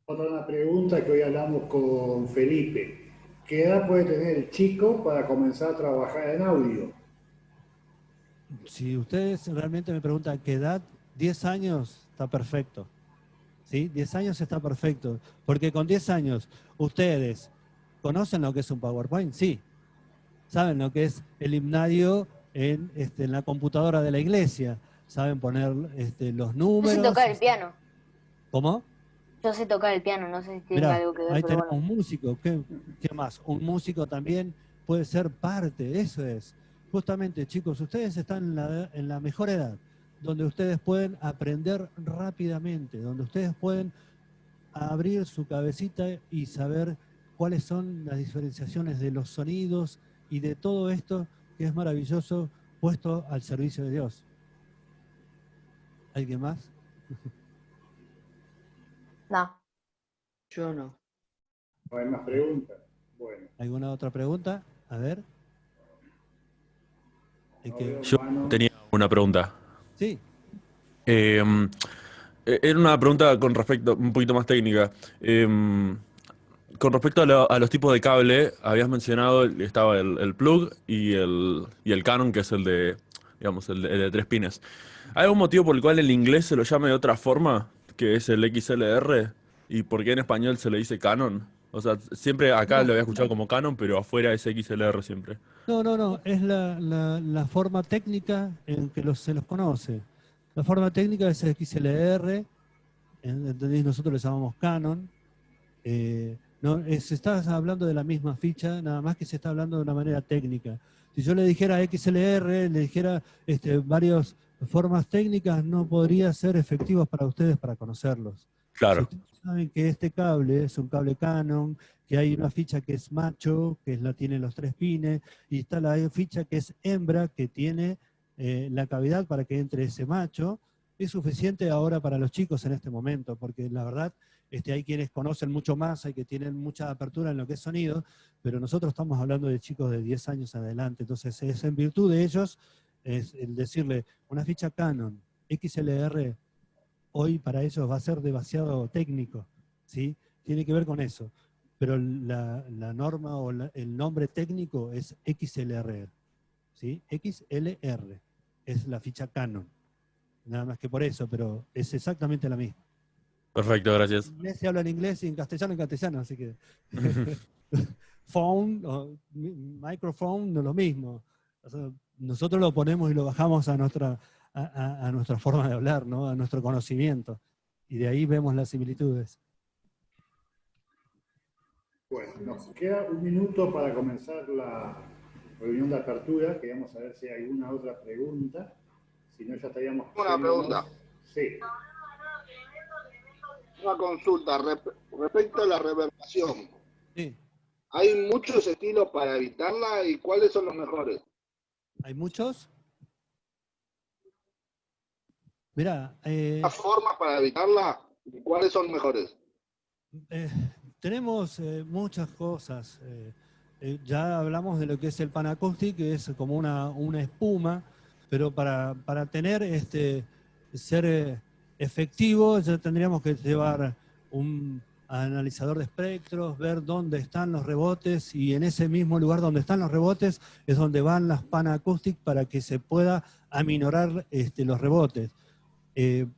Otra una pregunta que hoy hablamos con Felipe. ¿Qué edad puede tener el chico para comenzar a trabajar en audio? Si ustedes realmente me preguntan qué edad, 10 años está perfecto. ¿Sí? 10 años está perfecto. Porque con 10 años, ustedes conocen lo que es un PowerPoint, sí. Saben lo que es el himnario en la computadora de la iglesia. Saben poner los números. Yo sé tocar el piano. ¿Cómo? Yo sé tocar el piano, no sé si tiene Mirá, algo que ver, ahí pero tenemos bueno. un músico. ¿Qué más? Un músico también puede ser parte, eso es. Justamente, chicos, ustedes están en la mejor edad, donde ustedes pueden aprender rápidamente, donde ustedes pueden abrir su cabecita y saber cuáles son las diferenciaciones de los sonidos y de todo esto que es maravilloso puesto al servicio de Dios. ¿Alguien más? No. Yo no. ¿No hay más preguntas? Bueno. ¿Alguna otra pregunta? A ver. Yo tenía una pregunta. Sí. Era una pregunta con respecto, un poquito más técnica. Con respecto a los tipos de cable, habías mencionado, estaba el plug y el Canon, que es el de digamos, el de 3 pines. ¿Hay algún motivo por el cual el inglés se lo llame de otra forma, que es el XLR? ¿Y por qué en español se le dice Canon? O sea, siempre acá No, lo había escuchado como Canon, pero afuera es XLR siempre. no, es la forma técnica en que se los conoce. La forma técnica es XLR, ¿entendéis? Nosotros le llamamos Canon. No, se está hablando de la misma ficha, nada más que se está hablando de una manera técnica. Si yo le dijera XLR, le dijera varias formas técnicas, no podría ser efectivos para ustedes para conocerlos. Si Claro, ustedes saben que este cable es un cable Canon, que hay una ficha que es macho, que tiene los 3 pines, y está la ficha que es hembra, que tiene la cavidad para que entre ese macho, es suficiente ahora para los chicos en este momento, porque la verdad hay quienes conocen mucho más, hay que tienen mucha apertura en lo que es sonido, pero nosotros estamos hablando de chicos de 10 años adelante, entonces es en virtud de ellos, es el decirle una ficha Canon, XLR, hoy para ellos va a ser demasiado técnico, ¿sí? Tiene que ver con eso, pero la norma o el nombre técnico es XLR, ¿sí? XLR es la ficha Canon, nada más que por eso, pero es exactamente la misma. perfecto, gracias. En inglés se habla en inglés y en castellano, así que phone o microphone no es lo mismo. O sea, nosotros lo ponemos y lo bajamos a nuestra forma de hablar, ¿no? A nuestro conocimiento. Y de ahí vemos las similitudes. Bueno, nos queda un minuto para comenzar la reunión de apertura. Queríamos saber si hay alguna otra pregunta. Si no, ya estaríamos... Una pregunta. Sí. Una consulta respecto a la reverberación. Sí. ¿Hay muchos estilos para evitarla y cuáles son los mejores? ¿Hay muchos? Mirá, ¿Las formas para evitarla y cuáles son mejores? tenemos muchas cosas. Ya hablamos de lo que es el Panacoustic, que es como una espuma, pero para tener ser efectivo ya tendríamos que llevar un analizador de espectros, ver dónde están los rebotes, y en ese mismo lugar donde están los rebotes es donde van las Panacoustic para que se pueda aminorar los rebotes.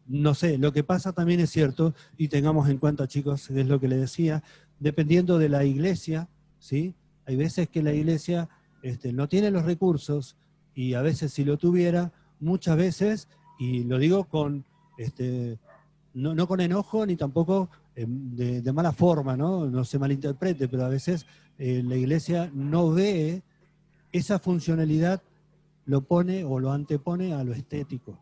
No sé, lo que pasa también es cierto, y tengamos en cuenta, chicos, es lo que les decía, dependiendo de la iglesia, ¿sí? Hay veces que la iglesia no tiene los recursos, y a veces si lo tuviera, muchas veces, y lo digo con, no con enojo, ni tampoco de mala forma, ¿no? No se malinterprete, pero a veces la iglesia no ve esa funcionalidad, lo pone o lo antepone a lo estético.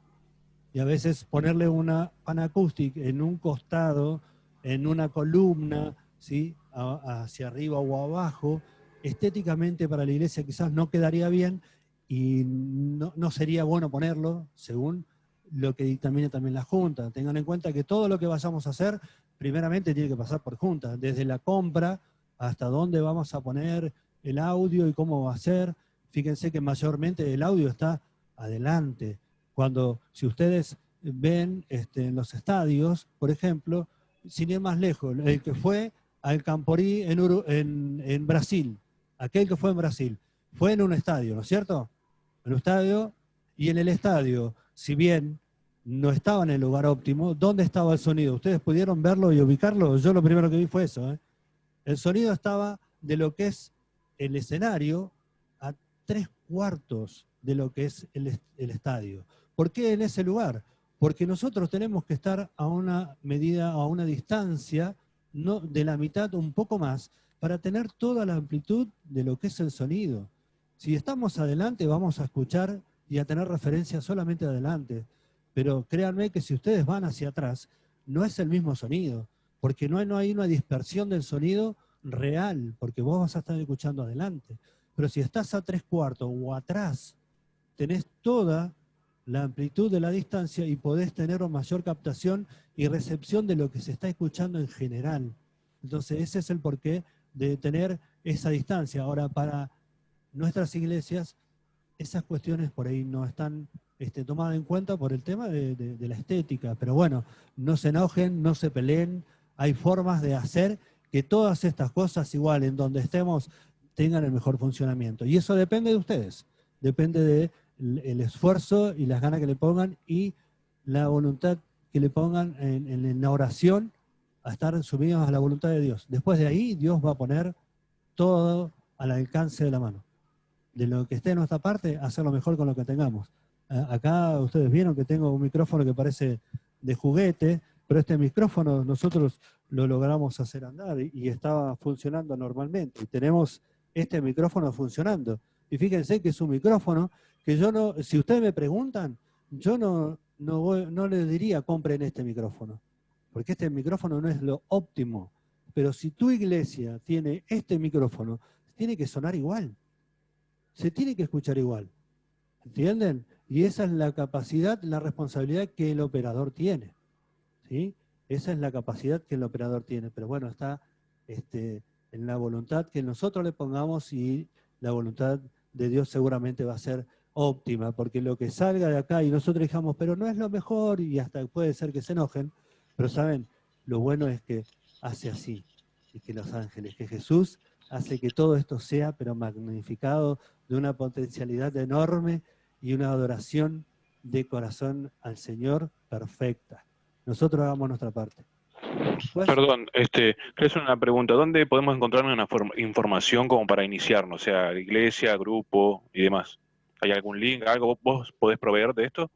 Y a veces ponerle una Panacoustic en un costado, en una columna, ¿sí? Hacia arriba o abajo, estéticamente para la iglesia quizás no quedaría bien y no sería bueno ponerlo según lo que dictamina también la Junta. Tengan en cuenta que todo lo que vayamos a hacer, primeramente tiene que pasar por Junta, desde la compra hasta dónde vamos a poner el audio y cómo va a ser. Fíjense que mayormente el audio está adelante. Si ustedes ven en los estadios, por ejemplo, sin ir más lejos, el que fue al Camporí en Brasil, aquel que fue en Brasil, fue en un estadio, ¿no es cierto? En un estadio, y en el estadio, si bien no estaba en el lugar óptimo, ¿dónde estaba el sonido? ¿Ustedes pudieron verlo y ubicarlo? Yo lo primero que vi fue eso. El sonido estaba de lo que es el escenario a 3/4 de lo que es el estadio. ¿Por qué en ese lugar? Porque nosotros tenemos que estar a una medida, a una distancia, no de la mitad, un poco más, para tener toda la amplitud de lo que es el sonido. Si estamos adelante, vamos a escuchar y a tener referencia solamente adelante. Pero créanme que si ustedes van hacia atrás, no es el mismo sonido, porque no hay una dispersión del sonido real, porque vos vas a estar escuchando adelante. Pero si estás a 3/4 o atrás, tenés toda la amplitud de la distancia y podés tener una mayor captación y recepción de lo que se está escuchando en general. Entonces ese es el porqué de tener esa distancia. Ahora, para nuestras iglesias, esas cuestiones por ahí no están tomadas en cuenta por el tema de la estética. Pero bueno, no se enojen, no se peleen, hay formas de hacer que todas estas cosas, igual en donde estemos, tengan el mejor funcionamiento. Y eso depende de ustedes, depende de el esfuerzo y las ganas que le pongan y la voluntad que le pongan en la oración a estar sumidos a la voluntad de Dios. Después de ahí, Dios va a poner todo al alcance de la mano. De lo que esté en nuestra parte, hacer lo mejor con lo que tengamos. Acá ustedes vieron que tengo un micrófono que parece de juguete, pero este micrófono nosotros lo logramos hacer andar y estaba funcionando normalmente. Y tenemos este micrófono funcionando. Y fíjense que es un micrófono que yo no, si ustedes me preguntan, yo no les diría compren este micrófono, porque este micrófono no es lo óptimo. Pero si tu iglesia tiene este micrófono, tiene que sonar igual. Se tiene que escuchar igual. ¿Entienden? Y esa es la capacidad, la responsabilidad que el operador tiene. ¿Sí? Esa es la capacidad que el operador tiene. Pero bueno, está en la voluntad que nosotros le pongamos y la voluntad de Dios seguramente va a ser óptima, porque lo que salga de acá y nosotros dijamos, pero no es lo mejor, y hasta puede ser que se enojen, pero saben, lo bueno es que hace así, y que los ángeles, que Jesús hace que todo esto sea, pero magnificado, de una potencialidad enorme y una adoración de corazón al Señor perfecta. Nosotros hagamos nuestra parte. Después, Perdón, quería hacer una pregunta. ¿Dónde podemos encontrar una información como para iniciarnos? O sea, iglesia, grupo y demás. ¿Hay algún link, algo vos podés proveer de esto?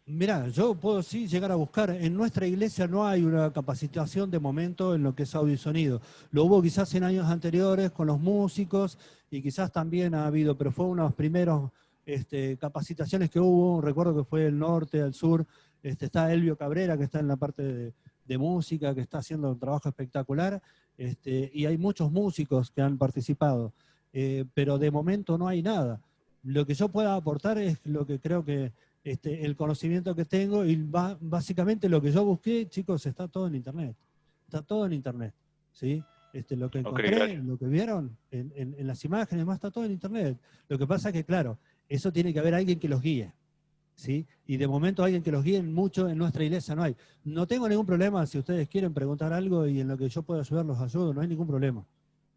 mirá, yo puedo sí llegar a buscar. En nuestra iglesia no hay una capacitación de momento en lo que es audio y sonido. Lo hubo quizás en años anteriores con los músicos y quizás también ha habido, pero fue unos primeros capacitaciones que hubo. Recuerdo que fue del norte al sur. Está Elvio Cabrera, que está en la parte de música, que está haciendo un trabajo espectacular. Y hay muchos músicos que han participado. Pero de momento no hay nada. Lo que yo pueda aportar es lo que creo que el conocimiento que tengo y básicamente lo que yo busqué, chicos, está todo en internet. Está todo en internet, ¿sí? Lo que encontré, Okay, lo que vieron en las imágenes, más está todo en internet. Lo que pasa es que, claro, eso tiene que haber alguien que los guíe, ¿sí? Y de momento alguien que los guíe mucho en nuestra iglesia no hay. No tengo ningún problema si ustedes quieren preguntar algo y en lo que yo pueda ayudar los ayudo, no hay ningún problema.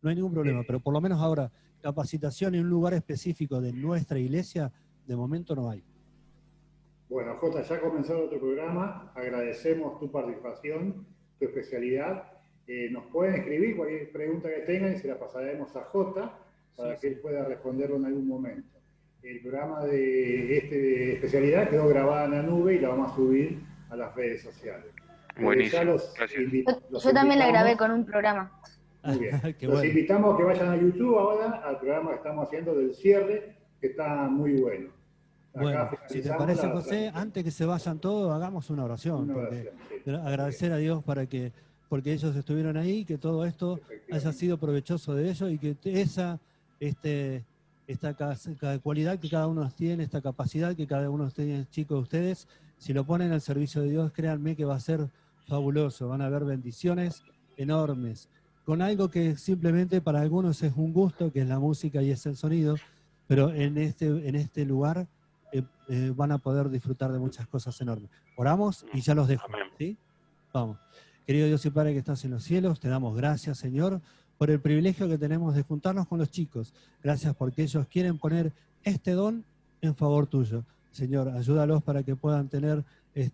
No hay ningún problema, pero por lo menos ahora, capacitación en un lugar específico de nuestra iglesia, de momento no hay. Bueno, Jota, ya ha comenzado otro programa. Agradecemos tu participación, tu especialidad. Nos pueden escribir cualquier pregunta que tengan y se la pasaremos a Jota para que él pueda responderlo en algún momento. El programa de especialidad quedó grabada en la nube y la vamos a subir a las redes sociales. Buenísimo, gracias. Yo también la grabé con un programa. Muy bien. Qué Los bueno. invitamos a que vayan a YouTube ahora al programa que estamos haciendo del cierre, que está muy bueno. Bueno, si te parece, José, antes que se vayan todos, hagamos una oración. Agradecer a Dios porque ellos estuvieron ahí, que todo esto haya sido provechoso de ellos y que esta cualidad que cada uno tiene, esta capacidad que cada uno tiene, chicos, ustedes, si lo ponen al servicio de Dios, créanme que va a ser fabuloso. Van a haber bendiciones enormes. Con algo que simplemente para algunos es un gusto, que es la música y es el sonido, pero en este lugar van a poder disfrutar de muchas cosas enormes. Oramos y ya los dejo, ¿sí? Vamos. Querido Dios y Padre que estás en los cielos, te damos gracias, Señor, por el privilegio que tenemos de juntarnos con los chicos. Gracias porque ellos quieren poner este don en favor tuyo. Señor, ayúdalos para que puedan tener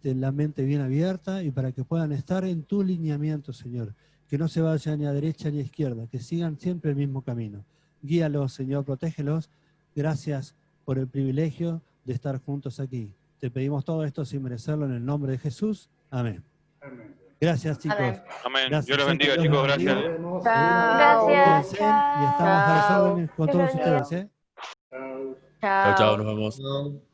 la mente bien abierta y para que puedan estar en tu lineamiento, Señor. Que no se vayan ni a derecha ni a izquierda, que sigan siempre el mismo camino. Guíalos, Señor, protégelos. Gracias por el privilegio de estar juntos aquí. Te pedimos todo esto sin merecerlo en el nombre de Jesús. Amén. Amén. Gracias, chicos. Amén. Gracias, Dios los bendiga, chicos. Gracias. Gracias. Y estamos a las órdenes con todos ustedes. Chao, chao, nos vemos. No.